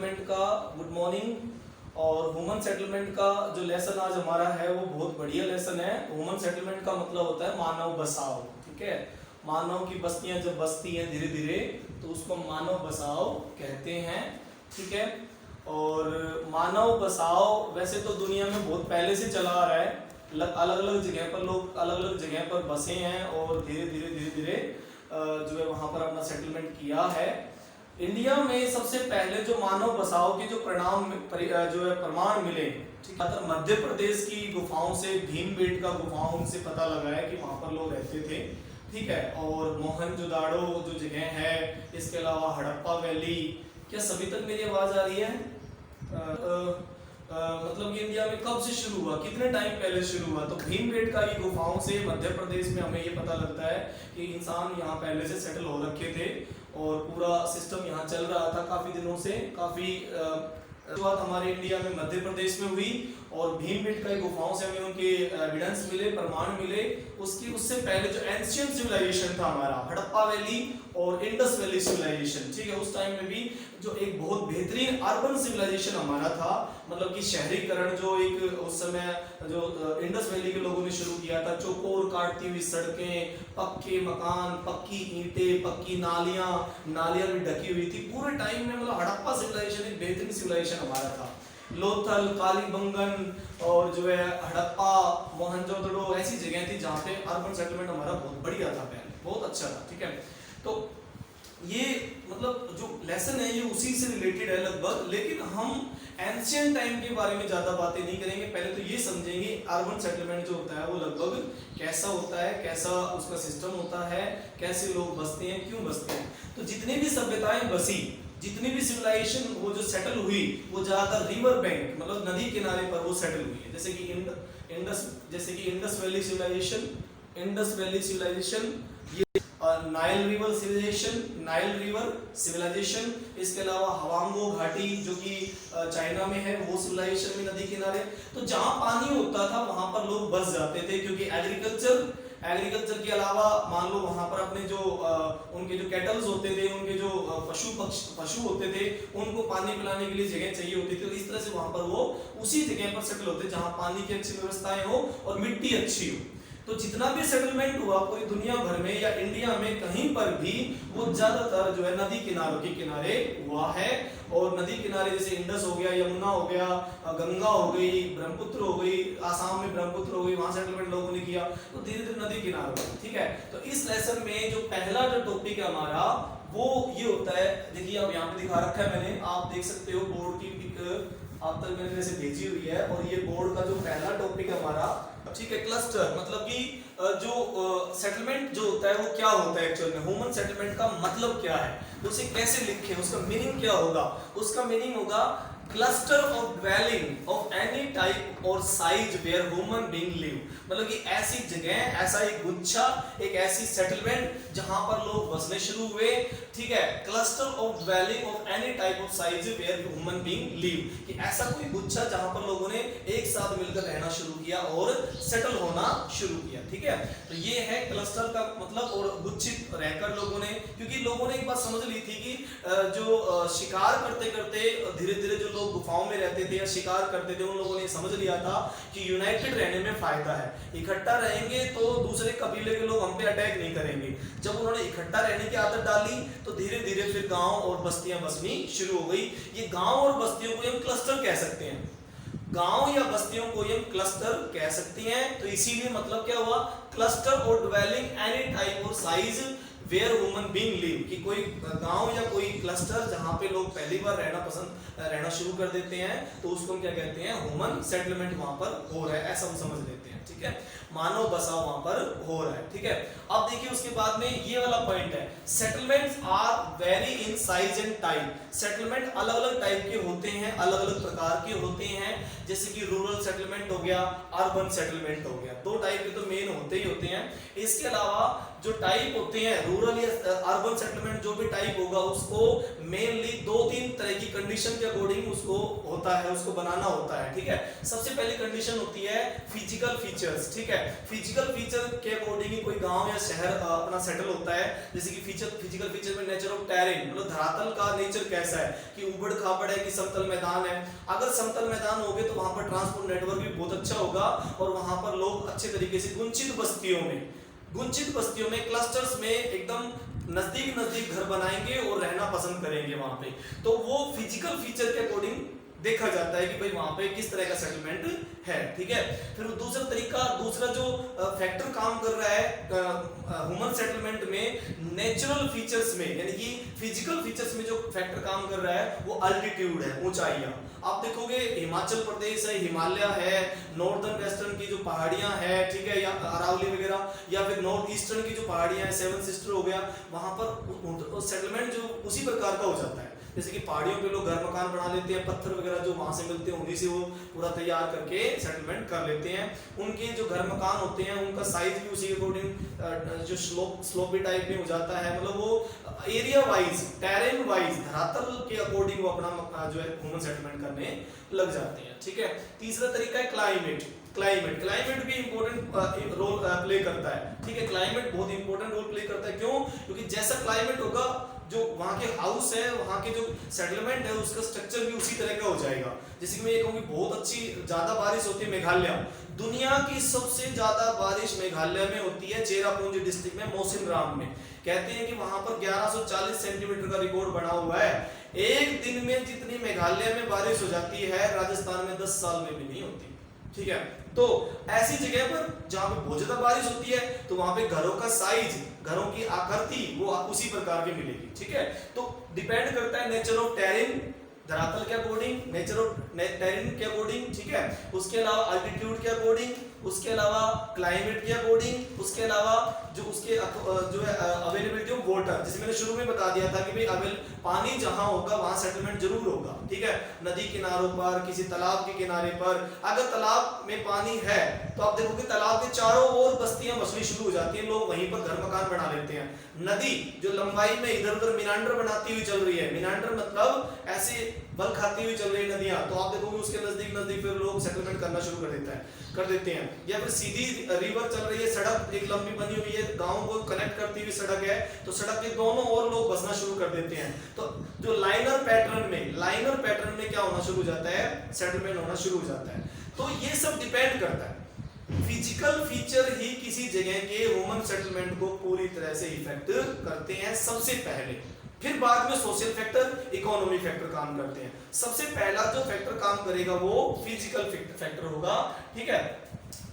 Settlement का good morning. और human settlement का जो लेसन आज हमारा है वो बहुत बढ़िया लेसन है। ह्यूमन सेटलमेंट का मतलब होता है मानव बसाव। ठीक है, मानव की बस्तियां जब बसती हैं धीरे धीरे तो उसको मानव बसाव कहते हैं। ठीक है, और मानव बसाव वैसे तो दुनिया में बहुत पहले से चला आ रहा है। अलग अलग जगह पर लोग अलग अलग जगह पर बसे हैं और धीरे धीरे जो है वहां पर अपना सेटलमेंट किया है। इंडिया में सबसे पहले जो मानव बसाव के जो जो है प्रमाण मिले, ठीक है, मध्य प्रदेश की गुफाओं से, भीमबेटका गुफाओं से पता लगा है कि वहां पर लोग रहते थे। ठीक है, और मोहनजोदाड़ो जो जगह है, इसके अलावा हड़प्पा वैली। क्या सभी तक मेरी आवाज आ रही है? मतलब ये इंडिया में कब से शुरू हुआ, कितने टाइम पहले शुरू हुआ? तो भीमबेटका की गुफाओं से मध्य प्रदेश में हमें ये पता लगता है कि इंसान यहाँ पहले से सेटल हो रखे थे और पूरा सिस्टम यहाँ चल रहा था काफी दिनों से। काफी शुरुआत हमारे इंडिया में मध्य प्रदेश में हुई और भीमबेटका की गुफाओं से हमें उनके एविडेंस मिले, प्रमाण मिले। उससे पहले जो एंशिएंट सिविलाइजेशन था हमारा, हड़प्पा वैली और इंडस वैली सिविलाइजेशन, ठीक है, उस टाइम में भी जो एक बहुत बेहतरीन अर्बन सिविलाइजेशन हमारा था, मतलब कि शहरीकरण जो एक उस समय जो इंडस वैली के लोगों ने शुरू किया था, चौकोर काटती हुई सड़कें, पक्के मकान, पक्की ईंटें, पक्की नालियां भी ढकी हुई थी पूरे टाइम में। मतलब हड़प्पा सिविलाइजेशन एक बेहतरीन सिविलाइजेशन हमारा था। लोथल, कालीबंगन और जो है हड़प्पा, मोहनजोदड़ो ऐसी जगह थी जहाँ पे अर्बन सेटलमेंट हमारा बहुत बढ़िया था, पहले बहुत अच्छा था। ठीक है, तो ये मतलब जो लेसन है ये उसी से रिलेटेड है लगभग, लेकिन हम एंशिएंट टाइम के बारे में ज्यादा बातें नहीं करेंगे। पहले तो ये समझेंगे अर्बन सेटलमेंट जो होता है वो लगभग कैसा होता है, कैसा उसका सिस्टम होता है, कैसे लोग बसते हैं, क्यों बसते हैं। तो जितनी भी सभ्यताएं बसी, जितनी भी सिविलाइजेशन वो जो सेटल हुई, वो ज्यादातर रिवर बैंक मतलब नदी किनारे पर वो सेटल हुई है। जैसे कि इंडस वैली सिविलाइजेशन, ये नाइल रिवर सिविलाइजेशन, इसके अलावा हवांगो घाटी जो कि चाइना में है, वो सिविलाइजेशन में नदी किनारे। तो जहां पानी होता था वहां पर लोग बस जाते थे, क्योंकि एग्रीकल्चर के अलावा मान लो वहां पर अपने जो उनके जो कैटल्स होते थे, उनके जो पशु होते थे, उनको पानी पिलाने के लिए जगह चाहिए होती थी। तो इस तरह से वहां पर वो उसी जगह पर सेटल होते जहां पानी की अच्छी व्यवस्थाएं हो और मिट्टी अच्छी हो। तो जितना भी सेटलमेंट हुआ पूरी दुनिया भर में या इंडिया में कहीं पर भी, वो ज्यादातर जो है नदी किनारों के किनारे हुआ है। और नदी किनारे जैसे इंडस हो गया, यमुना हो गया, गंगा हो गई, ब्रह्मपुत्र हो गई, आसाम में ब्रह्मपुत्र हो गई, वहां सेटलमेंट लोगों ने किया। तो धीरे धीरे नदी किनारे। ठीक है, तो इस लेसन में जो पहला जो टॉपिक है हमारा वो ये होता है, देखिए अब यहाँ पे दिखा रखा है मैंने, आप देख सकते हो बोर्ड की पिक आप तक मैंने वैसे भेजी हुई है। और ये बोर्ड का जो पहला टॉपिक है हमारा, ठीक है, क्लस्टर, मतलब कि जो सेटलमेंट जो होता है वो क्या होता है एक्चुअल में, ह्यूमन सेटलमेंट का मतलब क्या है, उसे कैसे लिखें, उसका मीनिंग क्या होगा। उसका मीनिंग होगा cluster of dwelling of any type और size where human being live, मतलब कि ऐसी जगह, ऐसा एक गुच्छा, एक ऐसी सेटलमेंट जहां पर लोग बसने शुरू हुए। ठीक है, cluster of dwelling of any type of size where human being live, कि ऐसा कोई गुच्छा जहां पर लोगों ने एक साथ मिलकर रहना शुरू किया और सेटल होना शुरू किया। ठीक है, तो ये है क्लस्टर का मतलब। और गुच्छित रहकर लोगों ने, क्योंकि लोगों ने एक बात समझ ली थी कि जो शिकार करते करते धीरे धीरे जो लोग गुफाओं में रहते थे या शिकार करते थे, उन लोगों ने समझ लिया था कि यूनाइटेड रहने में फायदा है, इकट्ठा रहेंगे तो दूसरे कबीले के लोग हम पे अटैक नहीं करेंगे। जब उन्होंने इकट्ठा रहने की आदत डाली तो धीरे धीरे फिर गांव और बस्तियां बसनी शुरू हो गई। ये गांव और बस्तियों को हम क्लस्टर कह सकते हैं, गांव या बस्तियों को हम क्लस्टर कह सकते हैं। तो इसीलिए मतलब क्या हुआ, क्लस्टर और ड्वेलिंग एनी टाइप और size where human being live, कि कोई गांव या कोई क्लस्टर जहां पे लोग पहली बार रहना शुरू कर देते हैं, तो उसको हम क्या कहते हैं, ह्यूमन सेटलमेंट वहां पर हो रहा है, ऐसा हम समझ लेते हैं। ठीक है, मानव बसाव वहां पर हो रहा है। ठीक है, अब देखिए उसके बाद में ये वाला पॉइंट है, settlements are very in size and type. Settlement अलग अलग टाइप के होते हैं, अलग अलग प्रकार के होते हैं। जैसे कि रूरल सेटलमेंट हो गया, अर्बन सेटलमेंट हो गया, दो टाइप के तो मेन होते ही होते हैं। इसके अलावा जो टाइप होते हैं रूरल या अर्बन सेटलमेंट, जो भी टाइप होगा उसको मेनली 2-3 तरह की कंडीशन के अकॉर्डिंग उसको होता है, उसको बनाना होता है, ठीक है। सबसे पहली कंडीशन होती है फिजिकल फीचर्स, ठीक है। फिजिकल फीचर के अकॉर्डिंग ही कोई गांव या शहर अपना सेटल होता है। जैसे कि फिजिकल फीचर में नेचर ऑफ टेरेन, मतलब धरातल का नेचर कैसा है, कि उबड़ खाबड़ है कि समतल मैदान है। अगर समतल मैदान होगे तो वहां पर ट्रांसपोर्ट नेटवर्क भी बहुत अच्छा होगा और वहां पर लोग अच्छे तरीके से गुंचित बस्तियों में क्लस्टर्स में एकदम नजदीक नजदीक घर बनाएंगे और रहना पसंद करेंगे वहां पे। तो वो फिजिकल फीचर के अकॉर्डिंग देखा जाता है कि भाई वहां पे किस तरह का सेटलमेंट है, ठीक है। फिर दूसरा जो फैक्टर काम कर रहा है ह्यूमन सेटलमेंट में नेचुरल फीचर्स में, यानी कि फिजिकल फीचर्स में जो फैक्टर काम कर रहा है वो अल्टीट्यूड है, ऊंचाइयां। आप देखोगे हिमाचल प्रदेश है, हिमालय है, नॉर्दर्न वेस्टर्न की जो पहाड़ियां हैं, ठीक है, या अरावली वगैरह, या फिर नॉर्थ ईस्टर्न की जो पहाड़ियां हैं, सेवन सिस्टर हो गया, वहां पर सेटलमेंट जो उसी प्रकार का हो जाता है। जैसे कि पहाड़ियों पे लोग घर मकान बना लेते हैं, पत्थर वगैरह जो वहां से मिलते हैं उन्हीं से वो पूरा तैयार करके सेटलमेंट कर लेते हैं। उनके जो घर मकान होते हैं उनका साइज भी उसी के अकॉर्डिंग जो स्लोपी टाइप में हो जाता है, मतलब वो एरिया वाइज, टेरेन वाइज, धरातल के अकॉर्डिंग वो अपना जो है ह्यूमन सेटलमेंट करने लग जाते हैं, ठीक है। तीसरा तरीका है क्लाइमेट भी इंपॉर्टेंट रोल प्ले करता है, ठीक है। क्लाइमेट बहुत इंपॉर्टेंट रोल प्ले करता है, क्यों? क्योंकि जैसा क्लाइमेट होगा जो वहां के हाउस है, वहां के जो सेटलमेंट है उसका स्ट्रक्चर भी उसी तरह का हो जाएगा। जैसे कि मैं ये कहूँ कि बहुत अच्छी ज्यादा बारिश होती है मेघालय, दुनिया की सबसे ज्यादा बारिश मेघालय में होती है, चेरापूंजी डिस्ट्रिक्ट में, मौसिनराम में। कहते हैं कि वहां पर 1140 सेंटीमीटर का रिकॉर्ड बना हुआ है। एक दिन में जितनी मेघालय में बारिश हो जाती है राजस्थान में 10 साल में भी नहीं होती, ठीक है। तो ऐसी जगह पर जहां पे बहुत ज्यादा बारिश होती है तो वहां पे घरों का साइज, घरों की आकृति वो उसी प्रकार की मिलेगी, ठीक है। तो डिपेंड करता है नेचर ऑफ टेरेन, धरातल के अकॉर्डिंग, नेचर ऑफ टेरेन के अकॉर्डिंग, ठीक है। उसके अलावा अल्टीट्यूड के अकॉर्डिंग, उसके अलावा क्लाइमेट के अकॉर्डिंग, उसके अलावा जो उसके जो है अवेलेबिलिटी ऑफ वाटर, जैसे मैंने शुरू में बता दिया था कि भाई पानी जहां होगा वहां सेटलमेंट जरूर होगा, ठीक है। नदी किनारों पर, किसी तालाब के किनारे पर, अगर तालाब में पानी है तो आप देखोगे तालाब के चारों ओर बस्तियां बसनी शुरू हो जाती हैं, लोग वहीं पर घर मकान बना लेते हैं। नदी जो लंबाई में इधर उधर मिनांडर बनाती हुई चल रही है, मिनांडर मतलब ऐसे बल खाती हुई चल रही नदियां, तो आप देखोगे उसके नजदीक नजदीक फिर लोग सेटलमेंट करना शुरू कर देते हैं। या फिर सीधी रिवर चल रही है, सड़क एक लंबी बनी हुई है, गांव को कनेक्ट करती हुई सड़क है, तो सड़क के दोनों ओर लोग बसना शुरू कर देते हैं। तो जो लाइनर पैटर्न में क्या होना शुरू हो जाता है, सेटलमेंट होना शुरू हो जाता है। तो ये सब डिपेंड करता है, फिजिकल फीचर ही किसी जगह के ह्यूमन सेटलमेंट को पूरी तरह से इफेक्ट करते हैं सबसे पहले। फिर बाद में सोशल फैक्टर, इकोनॉमिक फैक्टर काम करते हैं। सबसे पहला जो फैक्टर काम करेगा वो फिजिकल फैक्टर होगा, ठीक है।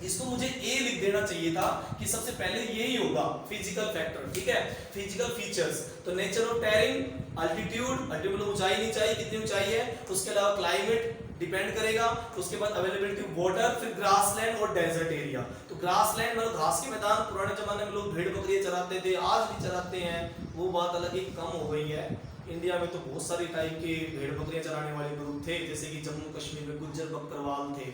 इसको मुझे ए लिख देना चाहिए था कि सबसे पहले यही होगा फिजिकल फैक्टर, ठीक है। फिजिकल फीचर्स तो नेचर ऑफ टेरेन, अल्टीट्यूड ऊंचाई नीचाई कितनी ऊंचाई है, उसके अलावा क्लाइमेट डिपेंड करेगा, उसके बाद अवेलेबिलिटी ऑफ वाटर, फिर ग्रासलैंड और डेजर्ट एरिया। तो ग्रासलैंड मतलब घास के मैदान, पुराने जमाने में लोग भेड़ बकरियां चराते थे, आज भी चराते हैं, वो बात अलग ही कम हो गई है। इंडिया में तो बहुत सारी टाइप के भेड़ बकरियां चराने वाले ग्रुप थे, जैसे कि जम्मू कश्मीर में गुज्जर बकरवाल थे,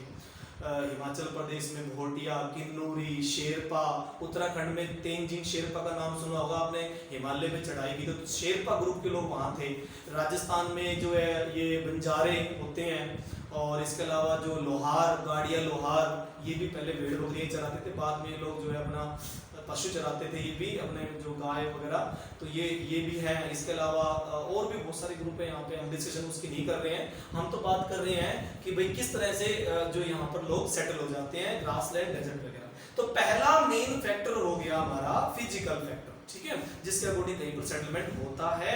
हिमाचल प्रदेश में भोटिया, किन्नूरी, शेरपा, उत्तराखंड में तेंजिंग शेरपा का नाम सुना होगा आपने, हिमालय में चढ़ाई की तो शेरपा ग्रुप के लोग वहाँ थे। राजस्थान में जो है ये बंजारे होते हैं, और इसके अलावा जो लोहार, गाड़िया लोहार, ये भी पहले भेड़ बकरियां चराते थे, बाद में लोग जो है अपना पशु चराते थे, ये भी अपने जो गाय वगैरह, तो ये भी है। इसके अलावा और भी बहुत सारे ग्रुप है, यहाँ पे हम डिस्कशन उसकी नहीं कर रहे हैं, हम तो बात कर रहे हैं कि भाई किस तरह से जो यहाँ पर लोग सेटल हो जाते हैं, ग्रासलैंड, डेजर्ट वगैरह। तो पहला मेन फैक्टर हो गया हमारा फिजिकल फैक्टर, ठीक है, जिसके अकॉर्डिंग कहीं पर सेटलमेंट होता है,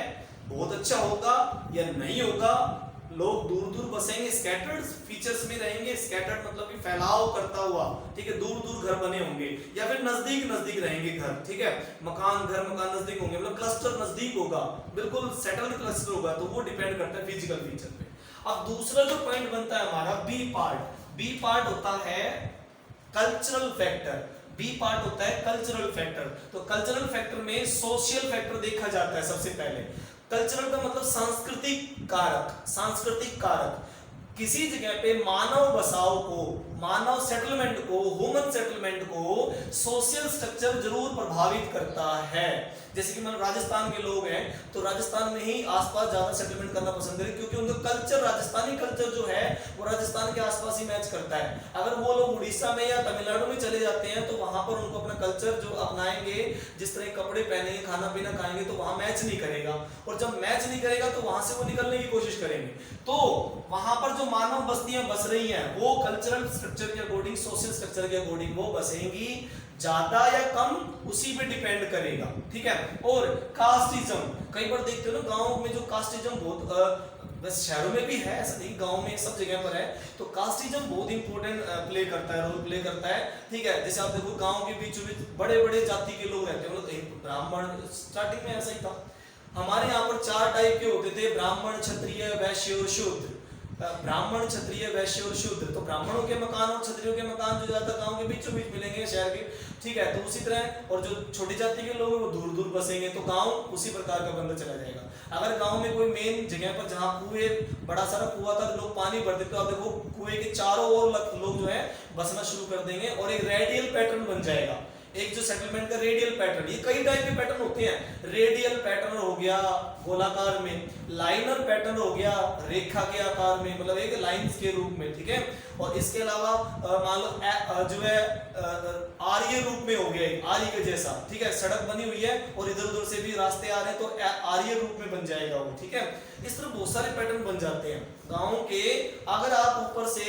बहुत अच्छा होगा या नहीं होगा, लोग दूर दूर बसेंगे, स्कैटर्ड फीचर्स में रहेंगे, स्कैटर्ड मतलब कि फैलाव करता हुआ, ठीक है, दूर दूर घर बने होंगे, या फिर नजदीक नजदीक रहेंगे घर, ठीक है, घर मकान नजदीक होंगे, मतलब क्लस्टर नजदीक होगा, बिल्कुल सेटल्ड क्लस्टर होगा, तो वो डिपेंड करता है फिजिकल फीचर पे। अब दूसरा जो पॉइंट बनता है हमारा बी पार्ट होता है कल्चरल फैक्टर। कल्चरल फैक्टर, तो कल्चरल फैक्टर में सोशल फैक्टर देखा जाता है सबसे पहले। कल्चरल का मतलब सांस्कृतिक कारक। किसी जगह पे मानव बसाव को, मानव सेटलमेंट को, ह्यूमन सेटलमेंट को सोशल स्ट्रक्चर जरूर प्रभावित करता है। जैसे कि मान राजस्थान के लोग हैं तो राजस्थान में ही आसपास ज्यादा सेटलमेंट करना पसंद करें, क्योंकि उनका कल्चर, राजस्थानी कल्चर जो है वो राजस्थान के आसपास ही मैच करता है। अगर वो लोग उड़ीसा में या तमिलनाडु में चले जाते हैं तो वहां पर उनको अपना कल्चर जो अपनाएंगे, जिस तरह कपड़े पहनेंगे, खाना पीना खाएंगे, तो वहां मैच नहीं करेगा, और जब मैच नहीं करेगा तो वहां से वो निकलने की कोशिश करेंगे। तो वहां पर जो मानव बस्तियां बस रही हैं वो कल्चरल स्ट्रक्चर के अकॉर्डिंग, सोशल स्ट्रक्चर के अकॉर्डिंग वो बसेंगी, ज्यादा या कम उसी पे डिपेंड करेगा, ठीक है। और कास्टिज्म, कई बार देखते हो ना गांव में जो कास्टिज्म बहुत, बस शहरों में भी है, ऐसा नहीं, गांव में सब जगह पर है, तो कास्टिज्म बहुत इंपॉर्टेंट प्ले करता है, रोल प्ले करता है, ठीक है। जैसे आप देखो गांव के बीचों बीच बड़े बड़े जाति के लोग रहते हैं, मतलब ब्राह्मण, स्टार्टिंग में ऐसा ही था। हमारे यहाँ पर 4 टाइप के होते थे, ब्राह्मण, क्षत्रिय, वैश्य और शूद्र। ब्राह्मण, क्षत्रिय, वैश्य और शूद्र। तो ब्राह्मणों के मकान और क्षत्रियों के मकान जो ज्यादा गांव के बीचों बीच मिलेंगे शहर के, ठीक है। तो उसी तरह, और जो छोटी जाति के लोग हैं वो दूर दूर बसेंगे, तो गांव उसी प्रकार का बनता चला जाएगा। अगर गांव में कोई मेन जगह पर जहां कुएं, बड़ा सारा कुआं था, लोग पानी भरते, तो आप देखो कुएं के चारों ओर लोग जो है बसना शुरू कर देंगे, और एक रेडियल पैटर्न बन जाएगा, एक जो सेटलमेंट का रेडियल पैटर्न। ये कई टाइप के पैटर्न होते हैं, रेडियल पैटर्न हो गया गोलाकार में, लाइनर पैटर्न हो गया रेखा के आकार में, मतलब एक लाइंस के रूप में, ठीक है। और इसके अलावा मान लो जो है आर्य रूप में हो गया, आर्य के जैसा, ठीक है, सड़क बनी हुई है और इधर उधर से भी रास्ते आ रहे हैं, तो आर्य रूप में बन जाएगा वो, ठीक है। इस तरह बहुत सारे पैटर्न बन जाते हैं गांव के। अगर आप ऊपर से,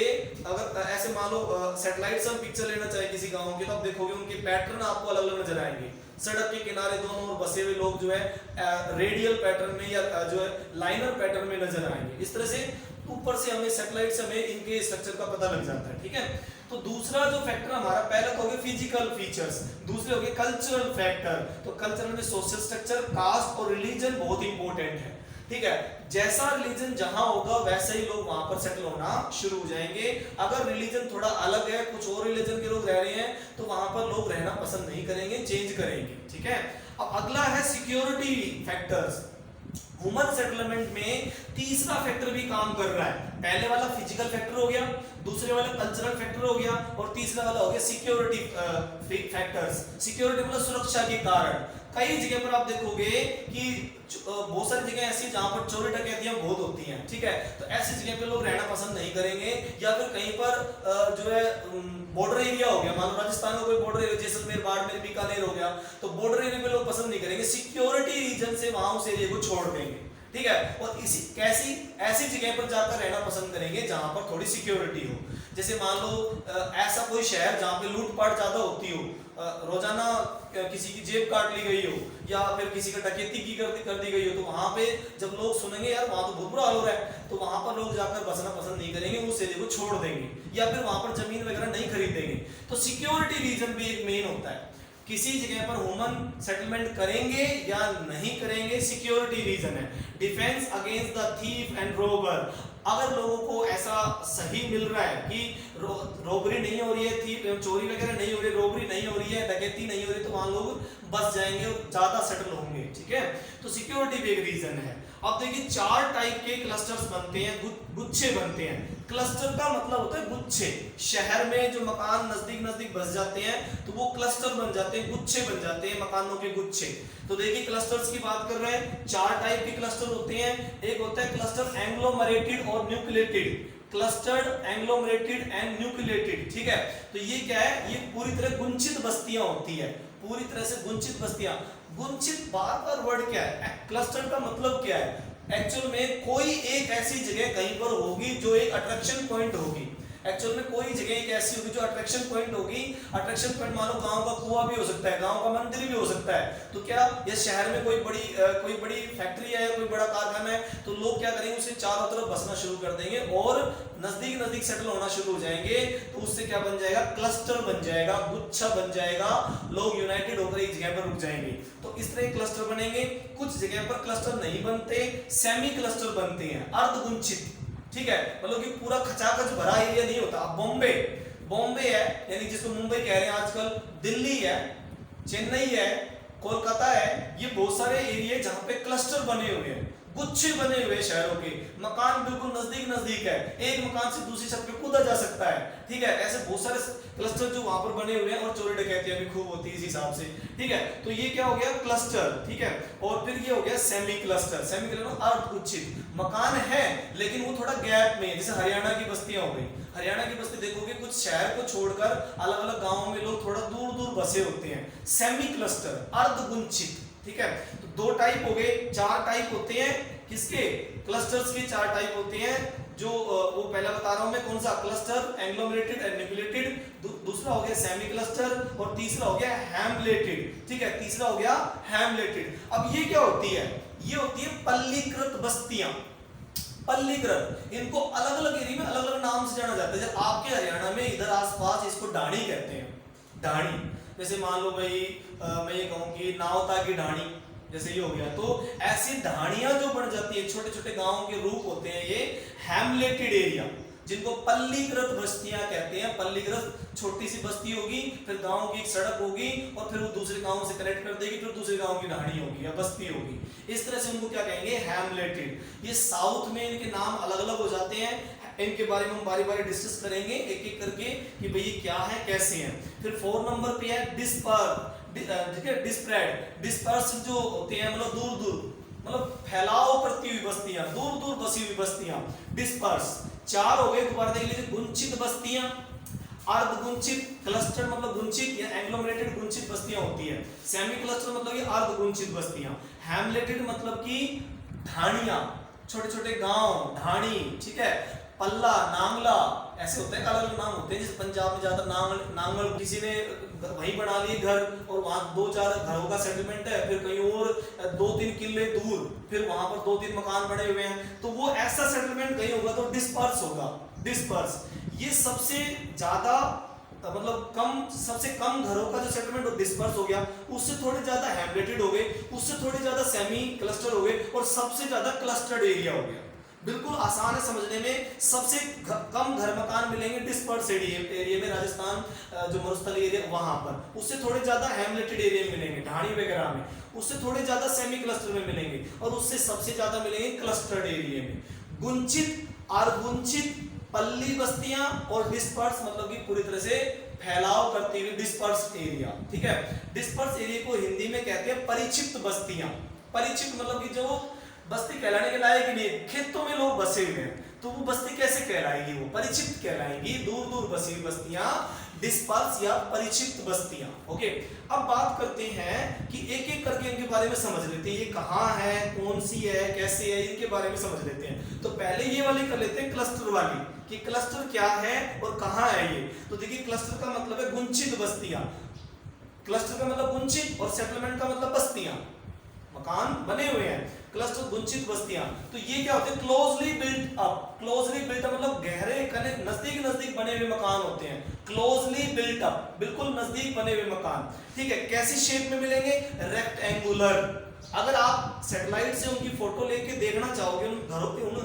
अगर ऐसे मान लो सैटेलाइट से हम पिक्चर लेना चाहे किसी गांव की, तो आप देखोगे उनके पैटर्न आपको अलग अलग नजर आएंगे। सड़क के किनारे दोनों ओर बसे हुए लोग जो है रेडियल पैटर्न में या जो है लाइनर पैटर्न में नजर आएंगे। इस तरह से ऊपर से हमें सैटेलाइट से हमें इनके स्ट्रक्चर का पता लग जाता है, ठीक है। तो दूसरा जो फैक्टर हमारा, पहला तो हो गया फिजिकल फीचर्स, दूसरे हो गए कल्चरल फैक्टर। तो कल्चरल में सोशल स्ट्रक्चर, कास्ट और रिलीजन बहुत इंपॉर्टेंट है, ठीक है। जैसा रिलीजन जहां होगा वैसे ही लोग वहां पर सेटल होना शुरू हो जाएंगे। अगर रिलीजन थोड़ा अलग है, कुछ और रिलीजन के लोग रह रहे हैं, तो वहां पर लोग रहना पसंद नहीं करेंगे, चेंज करेंगे, ठीक है। अब अगला है सिक्योरिटी फैक्टर्स। ह्यूमन सेटलमेंट में तीसरा फैक्टर भी काम कर रहा है। पहले वाला फिजिकल फैक्टर हो गया, दूसरे वाला कल्चरल फैक्टर हो गया, और तीसरा वाला हो गया सिक्योरिटी फैक्टर्स। सिक्योरिटी मतलब सुरक्षा के कारण। कई जगह पर आप देखोगे कि बहुत सारी जगह ऐसी जहां पर चोरी डकैतियां बहुत होती हैं, ठीक है। तो ऐसी जगह पे लोग रहना पसंद नहीं करेंगे, या फिर कहीं पर जो है बॉर्डर एरिया हो गया, मान लो राजस्थान का कोई बॉर्डर एरिया, जैसलमेर, बाड़मेर, बीकानेर हो गया, तो बॉर्डर एरिया पे लोग पसंद नहीं करेंगे, सिक्योरिटी रीजन से वहां उस एरिया को छोड़ देंगे, ठीक है। और इसी कैसी ऐसी जगह पर जाकर रहना पसंद करेंगे जहां पर थोड़ी सिक्योरिटी हो। जैसे मान लो ऐसा कोई शहर जहां पे लूटपाट ज्यादा होती हो, रोजाना किसी की जेब काट ली गई हो, या फिर किसी का डकैती की कर दी गई हो, तो वहां पे जब लोग सुनेंगे यार वहां तो बहुत बुरा हाल हो रहा है, तो वहां पर लोग जाकर बसना पसंद नहीं करेंगे, उस एरिया को छोड़ देंगे, या फिर वहां पर जमीन वगैरह नहीं खरीदेंगे। तो सिक्योरिटी रीजन भी एक मेन होता है, किसी जगह पर ह्यूमन सेटलमेंट करेंगे या नहीं करेंगे, सिक्योरिटी रीजन है। Defence against the thief and Rober. अगर लोगों को ऐसा सही मिल रहा है कि रोबरी नहीं हो रही है, थीफ चोरी वगैरह नहीं हो रही, रोबरी नहीं हो रही है, डकैती नहीं हो रही, तो वहां लोग बस जाएंगे और ज्यादा सेटल होंगे, ठीक है। तो सिक्योरिटी भी एक रीजन है। अब देखिए 4 टाइप के क्लस्टर्स बनते हैं, गुच्छे बनते हैं। क्लस्टर का मतलब होता है गुच्छे। शहर में जो मकान नजदीक नजदीक बस जाते हैं तो वो क्लस्टर बन जाते हैं, गुच्छे बन जाते हैं, मकानों के गुच्छे। तो देखिए क्लस्टर्स की बात कर रहे हैं, 4 टाइप के क्लस्टर होते हैं। एक होता है क्लस्टर एंग्लोमरेटेड और न्यूक्लिएटेड। क्लस्टर्ड, एंग्लोमरेटेड एंड न्यूक्लिएटेड, ठीक है। तो ये क्या है, ये पूरी तरह गुंचित बस्तियां होती है, पूरी तरह से गुंचित बस्तियां। गुंचित बार वर्ड क्या है, क्लस्टर का मतलब क्या है, एक्चुअल में कोई एक ऐसी जगह कहीं पर होगी जो एक अट्रैक्शन पॉइंट होगी। एक्चुअल में कोई जगह एक ऐसी होगी जो अट्रैक्शन पॉइंट होगी। अट्रैक्शन पॉइंट मान लो गांव का कुआं भी हो सकता है, गांव का मंदिर भी हो सकता है। तो क्या ये शहर में कोई बड़ी फैक्ट्री है, कोई बड़ा कारखाना है, तो लोग क्या करेंगे, उसे चारों तरफ बसना शुरू कर देंगे और नजदीक नजदीक सेटल होना शुरू हो जाएंगे। तो उससे क्या बन जाएगा, क्लस्टर बन जाएगा, गुच्छा बन जाएगा, लोग यूनाइटेड होकर एक जगह पर रुक जाएंगे। तो इस तरह क्लस्टर बनेंगे। कुछ जगह पर क्लस्टर नहीं बनते, सेमी क्लस्टर बनते हैं, अर्धगुंचित, ठीक है। मतलब कि पूरा खचाखच भरा एरिया नहीं होता। बॉम्बे है, यानी जिसको मुंबई कह रहे हैं आजकल, दिल्ली है, चेन्नई है, कोलकाता है, ये बहुत सारे एरिया जहां पे क्लस्टर बने हुए हैं, गुच्छे बने हुए शहरों के, मकान बिल्कुल नजदीक नजदीक है, एक मकान से दूसरी छत पे कूदा जा सकता है, ठीक है। ऐसे बहुत सारे क्लस्टर जो वहां पर बने हुए हैं, और चोरी डकैतियां भी खूब होती है इस हिसाब से, ठीक है। तो ये क्या हो गया क्लस्टर, ठीक है। और फिर ये हो गया सेमी क्लस्टर। सेमी क्लस्टर अर्धगुच्छित मकान है लेकिन वो थोड़ा गैप में, जैसे हरियाणा की बस्तियां हो गई। हरियाणा की बस्ती देखोगे कुछ शहर को छोड़कर अलग अलग गांवों में लोग थोड़ा दूर दूर बसे होते हैं। सेमी क्लस्टर अर्धगुच्छित, ठीक है। तो दो टाइप हो गए, चार टाइप होते हैं किसके, क्लस्टर्स के चार टाइप होते हैं। जो वो पहला बता रहा हूं मैं, कौन सा क्लस्टर, एंग्लोमरेटेड एंड न्यूक्लिएटेड, दूसरा हो गया सेमी क्लस्टर, और तीसरा हो गया हैमलेटेड, ठीक है। तीसरा हो गया हैमलेटेड। अब ये क्या होती है, ये होती है पल्लीकृत बस्तियां। पल्लीकृत, इनको अलग अलग एरिया में अलग अलग नाम से जाना जाता है। जब आपके हरियाणा में इधर आसपास इसको ढाणी कहते हैं, ढाणी। जैसे मान लो भाई मैं ये कहूं कि नावता की ढाणी, जैसे ये हो गया, तो ऐसी ढाणियां जो बन जाती है, छोटे छोटे गांवों के रूप होते हैं ये हैमलेटेड एरिया, जिनको पल्लीकृत बस्तियां कहते हैं। पल्लीकृत, छोटी सी बस्ती होगी, फिर गांव की एक सड़क होगी, और फिर वो दूसरे गांव से कनेक्ट कर देगी, फिर दूसरे गांव की ढाणी होगी या बस्ती होगी। इस तरह से उनको क्या कहेंगे, हैमलेटेड। ये साउथ में इनके नाम अलग अलग हो जाते हैं, इनके बारे में हम बारी बारी डिस्कस करेंगे एक एक करके कि भाई ये क्या है, कैसे हैं। फिर 4 नंबर पे है डिस्पर, ठीक है, डिस्प्रेड। डिस्पर्स जो होते हैं मतलब दूर दूर, मतलब फैलाव करती हुई बस्तियां, दूर दूर बसी हुई बस्तियां, डिस्पर्स। 4 हो गए, दोबारा देख लीजिए, गुंचित बस्तियां, अर्धगुंचित, क्लस्टर मतलब गुंचित या एंग्लोमरेटेड गुंचित बस्तियां होती है। सेमी क्लस्टर मतलब ये अर्धगुंचित बस्तियां। हैमलेटेड मतलब कि ढाणियां, छोटे छोटे गांव, ढाणी, ठीक है। पल्ला, नांगला, ऐसे होते हैं, अलग अलग नाम होते हैं। जैसे पंजाब में ज्यादा नांगल, किसी ने वहीं बना लिए घर, और वहां 2-4 घरों का सेटलमेंट है, फिर कहीं और 2-3 किले दूर फिर वहां पर 2-3 मकान बने हुए हैं, तो वो ऐसा सेटलमेंट कहीं होगा तो डिस्पर्स होगा, डिस्पर्स। ये सबसे ज्यादा मतलब कम, सबसे कम घरों का जो सेटलमेंट हो डिस्पर्स हो गया, उससे थोड़े ज्यादा हैमलेटेड हो गए, उससे थोड़े ज्यादा सेमी क्लस्टर हो गए, और सबसे ज्यादा क्लस्टर्ड एरिया हो गया। बिल्कुल आसान है समझने में। सबसे कम घर मकान मिलेंगे डिस्पर्स एरिया में, राजस्थान जो मरुस्थल एरिया वहां पर, उससे थोड़े ज्यादा हैमलेटेड एरिया में मिलेंगे, ढाणी वगैरह में, उससे थोड़े ज्यादा सेमी क्लस्टर में मिलेंगे, और उससे सबसे ज्यादा मिलेंगे क्लस्टर्ड एरिया में। गुंचित, अर्धगुंचित, पल्ली बस्तियां, और डिस्पर्स मतलब कि पूरी तरह से फैलाव करती हुई डिस्पर्स एरिया, ठीक है। डिस्पर्स एरिया को हिंदी में कहते हैं परिक्षिप्त बस्तियां। परिक्षिप्त मतलब कि जो बस्ती कहलाने के लायक ही नहीं, खेतों में लोग बसे हुए हैं, तो वो बस्ती कैसे कहलाएगी, वो परिक्षिप्त कहलाएगी। दूर दूर बसी हुई बस्तियां डिस्पर्स या परिक्षिप्त बस्तियां। ओके, अब बात करते हैं कि एक एक करके इनके बारे में समझ लेते हैं, ये कहाँ है, कौन सी है, कैसे है, इनके बारे में समझ लेते हैं। तो पहले ये वाली कर लेते हैं, क्लस्टर वाली, कि क्लस्टर क्या है और कहाँ है ये। तो देखिए, क्लस्टर का मतलब है गुंचित बस्तियां। क्लस्टर का मतलब गुंचित, और सेटलमेंट का मतलब बस्तियां, मकान बने हुए हैं। क्लस्टर गुंचित बस्तियां, तो ये क्या होते हैं, closely built up. Closely built up मतलब गहरे कनेक्ट, नजदीक नजदीक बने हुए मकान होते हैं। क्लोजली बिल्ट अप, बिल्कुल नजदीक बने हुए मकान, ठीक है। कैसी शेप में मिलेंगे, रेक्टेंगुलर। अगर आप सैटेलाइट से उनकी फोटो लेके देखना चाहोगे, उन घरों के, उन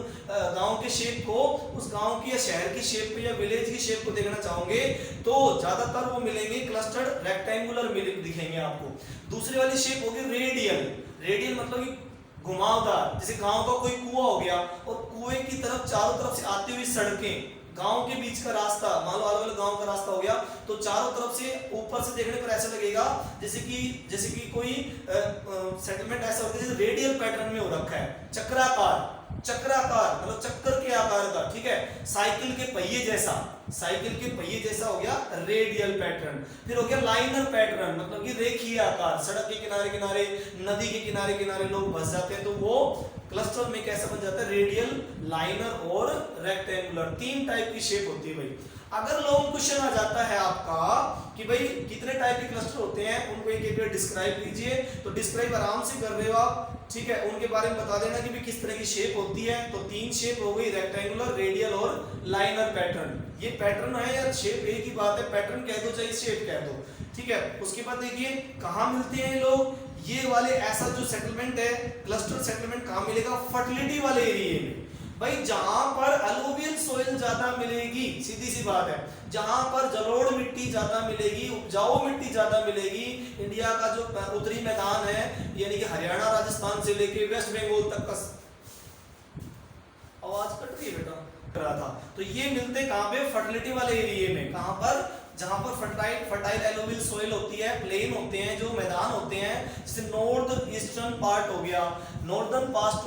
गांव के शेप को, उस गांव की या शहर की शेप को या विलेज की शेप को देखना चाहोगे, तो ज्यादातर वो मिलेंगे क्लस्टर्ड रेक्टेंगुलर दिखेंगे आपको। दूसरी वाली शेप होगी रेडियल। रेडियल मतलब कि घुमावदार, जैसे गांव का कोई कुआं हो गया, और कुएं की तरफ चारों तरफ से आती हुई सड़कें, गांव के बीच का रास्ता, मान लो अलग अलग गांव का रास्ता हो गया, तो चारों तरफ से ऊपर से देखने पर ऐसा लगेगा जैसे कि कोई सेटलमेंट ऐसा होता है जैसे रेडियल पैटर्न में हो रखा है, चक्राकार, चक्राकार मतलब चक्कर के आकार का, ठीक है। साइकिल के पहिए जैसा, साइकिल के पहिए जैसा हो गया रेडियल पैटर्न। फिर हो गया लाइनर पैटर्न, मतलब कि रेखीय आकार, सड़क के किनारे किनारे, नदी के किनारे किनारे लोग बस जाते हैं, तो वो क्लस्टर में कैसा बन जाता है, रेडियल, लाइनर और रेक्टेंगुलर। 3 टाइप की शेप होती है भाई। अगर लॉन्ग क्वेश्चन आ जाता है आपका कि भाई कितने टाइप के क्लस्टर होते हैं, उनको एक एक डिस्क्राइब कीजिए, तो डिस्क्राइब आराम से कर रहे हो आप, ठीक है। उनके बारे में बता देना कि भी किस तरह की शेप होती है। तो 3 शेप हो गई, रेक्टेंगुलर, रेडियल और लाइनर पैटर्न। ये पैटर्न है या शेप एक ही बात है, पैटर्न कह दो चाहे शेप कह दो, ठीक है। उसके बाद देखिए कहाँ मिलते हैं ये लोग, ये वाले ऐसा जो सेटलमेंट है, क्लस्टर सेटलमेंट कहाँ मिलेगा, फर्टिलिटी वाले एरिया में भाई, जहां पर अलुवियल सोइल ज्यादा मिलेगी, सीधी सी बात है, जहां पर जलोढ़ मिट्टी ज्यादा मिलेगी, उपजाऊ मिट्टी ज्यादा मिलेगी। इंडिया का जो उत्तरी मैदान है, यानी कि हरियाणा राजस्थान से लेके वेस्ट बंगाल तक का रहा था। तो ये मिलते कहाँ पे, फर्टिलिटी वाले एरिया में, कहाँ पर, जहां पर फर्टाइल एलोवियल सोइल होती है, प्लेन होते हैं, जो मैदान होते हैं, जैसे नॉर्थ ईस्टर्न पार्ट हो गया, नॉर्दर्न पार्ट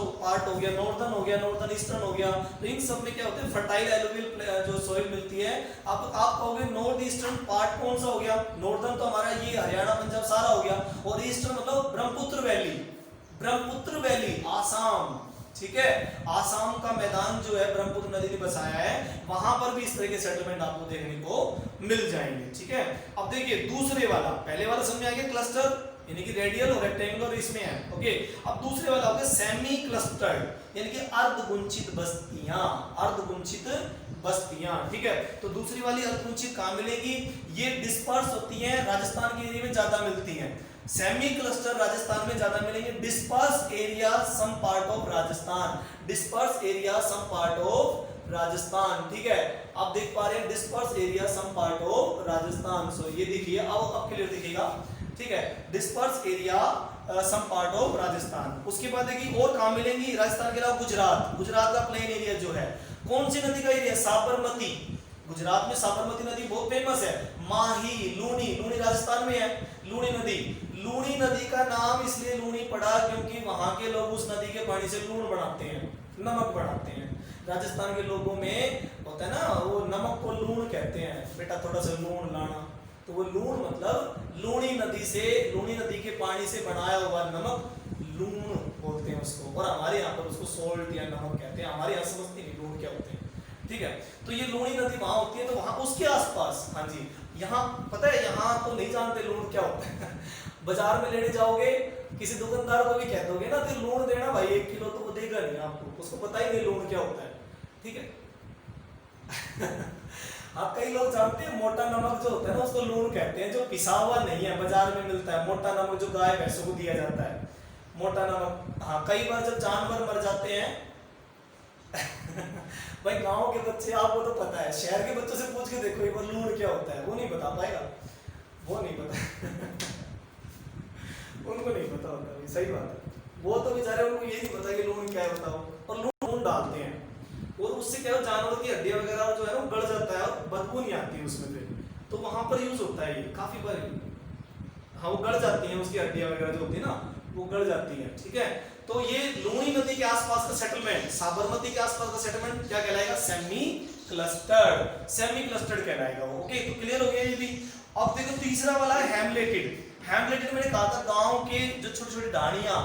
हो गया, नॉर्दर्न हो गया, नॉर्दर्न ईस्टर्न हो गया, तो इन सब में क्या होते हैं, फर्टाइल एलोवियल जो सोइल मिलती है। आप कहोगे नॉर्थ ईस्टर्न पार्ट कौन सा हो गया, नॉर्दर्न तो हमारा ये हरियाणा पंजाब सारा हो गया, और ईस्टर्न मतलब ब्रह्मपुत्र वैली आसाम, ठीक है, आसाम का मैदान जो है ब्रह्मपुत्र नदी ने बसाया है, वहां पर भी इस तरह के सेटलमेंट आपको देखने को मिल जाएंगे, ठीक है। अब देखिए दूसरे वाला, पहले वाला समझ में आ गया, क्लस्टर यानी कि रेडियल और रेक्टेंगुलर इसमें है, ओके। अब दूसरे वाला हो गया सेमी क्लस्टर्ड यानी कि अर्धगुंचित बस्तियां, ठीक है। तो दूसरी वाली अर्धगुंचित कहां मिलेगी, ये डिस्पर्स होती हैं, राजस्थान के एरिया में ज्यादा मिलती हैं। सेमी क्लस्टर राजस्थान में ज्यादा मिलेंगे, disperse area some part of Rajasthan, ठीक है। आप देख पा रहे हैं disperse area some part of Rajasthan, so ये देखिए, अब क्लियर दिखेगा, ठीक है, disperse area some part of Rajasthan. उसके बाद देखिए और कहां मिलेंगी, राजस्थान के अलावा गुजरात का प्लेन एरिया जो है, कौन सी नदी का एरिया, साबरमती, गुजरात में साबरमती नदी बहुत फेमस है। माही, लूनी राजस्थान में है, लूनी नदी का नाम इसलिए लूनी पड़ा क्योंकि वहां के लोग उस नदी के पानी से लूण बनाते हैं, नमक बनाते हैं। राजस्थान के लोगों में होता है ना, वो नमक को लूण कहते हैं, बेटा थोड़ा सा लूण लाना, तो वो लूण मतलब लूनी नदी के पानी से बनाया हुआ नमक लूण बोलते हैं उसको, और हमारे यहाँ पर उसको सोल्ट या नमक कहते हैं, हमारे यहाँ समझते नहीं लूण क्या होते हैं, ठीक है। तो ये लूनी नदी वहां होती है, तो वहां उसके आसपास, हाँ जी, यहाँ पता है, यहाँ तो नहीं जानते लूण क्या होता है बाजार में लेने जाओगे, किसी दुकानदार को भी कह दोगे ना तो लूण देना भाई 1 किलो, तो वो देगा नहीं आपको, उसको पता ही नहीं लूण क्या होता है, ठीक है हाँ, कई लोग जानते हैं मोटा नमक जो होता है ना उसको लूण कहते हैं, जो पिसा हुआ नहीं है, बाजार में मिलता है मोटा नमक, जो गाय भैंसों को दिया जाता है, मोटा नमक। हाँ, कई बार जब जानवर मर जाते हैं भाई गांव के बच्चे, आपको तो पता है, शहर के बच्चों से पूछ के देखो एक बार लूण क्या होता है, वो नहीं बता पाएगा, वो नहीं पता उनको नहीं पता होता, सही बात है, वो तो बेचारे, उनको ये नहीं पता कि लूण क्या है बताओ, और लूण डालते हैं, और उससे क्या हो, जानवर की हड्डियां वगैरह जो है ना गल जाता है, और बदबू नहीं आती है उसमें फिर, तो वहां पर यूज होता है ये काफी बार। हाँ, वो गल जाती है, उसकी हड्डियां वगैरह जो होती है ना वो गल जाती है, ठीक है। तो ये लूनी नदी के आसपास का सेटलमेंट, साबरमती के आसपास का सेटलमेंट क्या कहलाएगा, सेमी क्लस्टर्ड कहलाएगा वो, ओके। तो क्लियर हो गया ये भी। अब देखो तीसरा वाला है हेमलेटेड मैंने कहा था गांव के जो छोटी छोटी ढाणियां,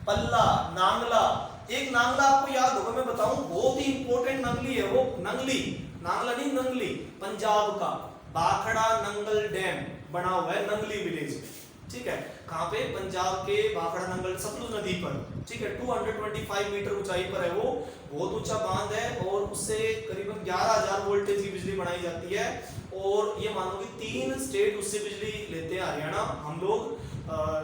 पल्ला, नांगला, एक नांगला आपको याद होगा, मैं बताऊं बहुत ही इंपॉर्टेंट नंगली है वो, नांगला नहीं, नंगली, पंजाब का भाखड़ा नंगल डैम बना हुआ है नंगली विलेज में, ठीक है। कहां पे, पंजाब के भाखड़ा नंगल सतलुज नदी पर, ठीक है, 225 मीटर ऊंचाई पर है वो, बहुत ऊंचा बांध है, और उससे करीबन 11,000 वोल्टेज की बिजली बनाई जाती है, और ये मानो कि 3 स्टेट उससे बिजली लेते हैं, हरियाणा, हम लोग,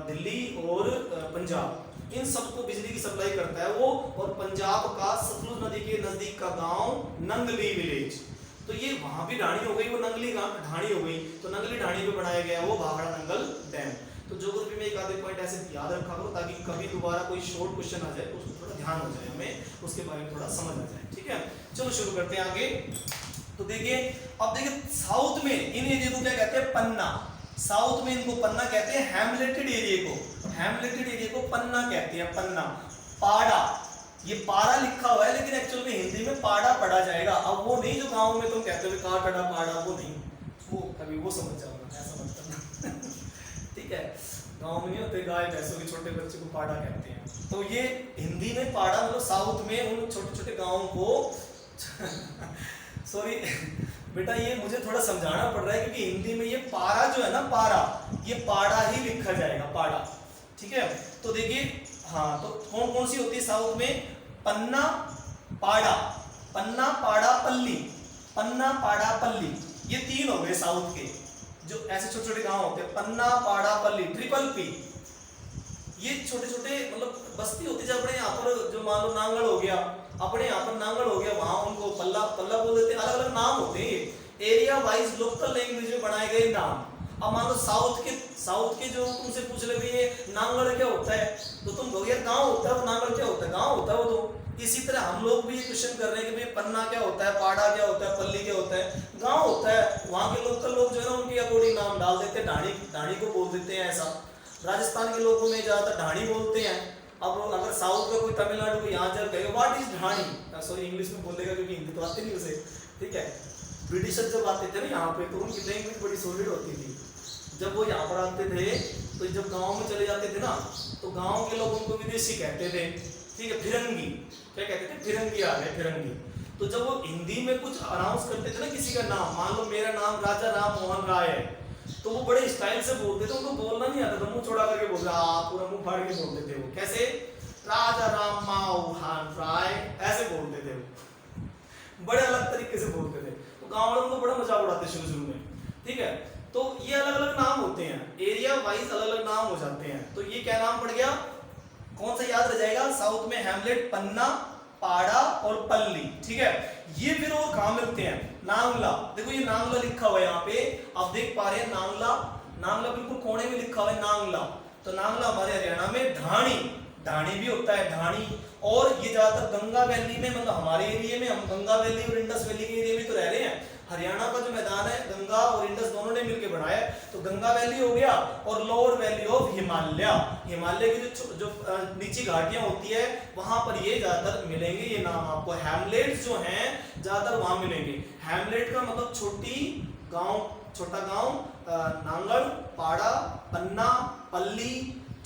दिल्ली और पंजाब, इन सबको बिजली की सप्लाई करता है वो। और पंजाब का सतलुज नदी के नजदीक का गांव नंगली विलेज, तो ये वहां भी ढाणी हो गई, वो नंगली ढाणी हो गई, तो नंगली ढाणी पे बनाया गया वो भाखड़ा नंगल डैम। तो ज्योग्राफी में एक आधे पॉइंट ऐसे याद रखा करो ताकि कभी दोबारा कोई शॉर्ट क्वेश्चन आ जाए तो उसको थोड़ा ध्यान हो जाए, हमें उसके बारे में थोड़ा समझ आ जाए, ठीक है। चलो शुरू करते हैं आगे। तो देखिए, अब देखिए साउथ में इन एरिया को क्या कहते हैं, पन्ना, साउथ में इनको पन्ना कहते हैं, हेमलेटेड एरिया को पन्ना कहते हैं, पन्ना। पाड़ा, ये पाड़ा लिखा हुआ है लेकिन एक्चुअल में हिंदी में पाड़ा पढ़ा जाएगा। अब वो नहीं जो गांव में तुम कहते हो काटड़ा पाड़ा, वो नहीं, वो कभी वो समझ जाओगे, ऐसा मत करना ठीक है। गांव में नहीं होते गाय भैंसों के छोटे बच्चे को पाड़ा कहते हैं, तो ये हिंदी में पाड़ा मतलब साउथ में उन छोटे छोटे गाँव को सॉरी बेटा, ये मुझे थोड़ा समझाना पड़ रहा है क्योंकि हिंदी में ये पारा जो है ना, पारा, ये पाड़ा ही लिखा जाएगा, पाड़ा, ठीक है। तो देखिए, हाँ, तो कौन कौन सी होती है साउथ में, पन्ना, पाड़ा, पल्ली, ये 3 हो गए साउथ के, जो ऐसे छोटे छोटे गांव होते हैं, पन्ना, पाड़ा, पल्ली, ट्रिपल पी, ये छोटे छोटे मतलब बस्ती होती है। अपने यहाँ पर जो मान लो नांगल हो गया, अपने यहाँ पर नांगल हो गया, वहां उनको पल्ला बोल देते हैं, अलग अलग नाम होते हैं, एरिया वाइज लोकल लैंग्वेज में बनाए गए नाम। अब मान लो साउथ के जो तुमसे पूछ ले ये नांगल क्या होता है, तो तुम कहोगे यार गांव होता है, वो नांगल क्या होता है, गांव होता है वो, तो इसी तरह हम लोग भी ये क्वेश्चन कर रहे हैं कि भाई पन्ना क्या होता है, पाड़ा क्या होता है, पल्ली क्या होता है, गांव होता है। वहां के लोकल लोग जो है ना उनके अकॉर्डिंग नाम डाल देते हैं, ढाणी ढाणी को बोल देते हैं ऐसा। राजस्थान के लोगों में ज्यादातर ढाणी बोलते हैं। अब अगर साउथ का कोई तमिलनाडु को यहाँ जब कहेगा व्हाट इज ढाणी, सॉरी इंग्लिश में बोलेगा क्योंकि हिंदी तो आती नहीं उसे, ठीक है। ब्रिटिशर जब आते थे ना यहाँ पे तो उनकी लैंग्वेज बड़ी सॉलिड होती थी। जब वो यहाँ पर आते थे तो जब गांव में चले जाते थे ना तो गांव के लोग उनको विदेशी कहते थे, ठीक है, फिरंगी, क्या कहते थे, फिरंगी आ गए, फिरंगी। तो जब वो हिंदी में कुछ अनाउंस करते थे ना किसी का नाम, मान लो मेरा नाम राजा राम मोहन राय है, तो वो बड़े स्टाइल से बोलते थे, उनको बोलना नहीं आता था, मुंह छोड़ा करके बोलते, पूरा मुंह फाड़ के बोलते थे वो, कैसे, राजा राम मोहन राय, ऐसे बोलते थे वो, बड़े अलग तरीके से बोलते थे। तो गाँव वालों को बड़ा मजाक उड़ाते शुरू शुरू में, ठीक है। तो ये अलग अलग नाम होते हैं, एरिया वाइज अलग अलग नाम हो जाते हैं। तो ये क्या नाम पड़ गया, कौन सा याद रह जाएगा, साउथ में हैमलेट, पन्ना, पाड़ा और पल्ली, ठीक है। ये फिर और कहां मिलते हैं, नांगला, देखो ये नांगला लिखा हुआ है यहाँ पे, आप देख पा रहे हैं नांगला, नांगला बिल्कुल कोने में लिखा हुआ है नांगला। तो नांगला हमारे हरियाणा में, ढाणी, ढाणी भी होता है, ढाणी। और ये ज्यादातर गंगा वैली में, मतलब हमारे एरिया में, हम गंगा वैली और इंडस वैली के एरिया में तो रह रहे हैं। हरियाणा का जो मैदान है गंगा और इंडस दोनों ने मिलकर बनाया है, तो गंगा वैली हो गया और lower valley of Himalaya, Himalaya की जो नीची घाटियां होती है वहां पर ये ज्यादातर मिलेंगे। ये नाम आपको हैमलेट्स जो हैं ज्यादातर वहां मिलेंगे। हैमलेट का मतलब छोटी गांव, छोटा गांव, नांगल, पाड़ा, पन्ना, पल्ली,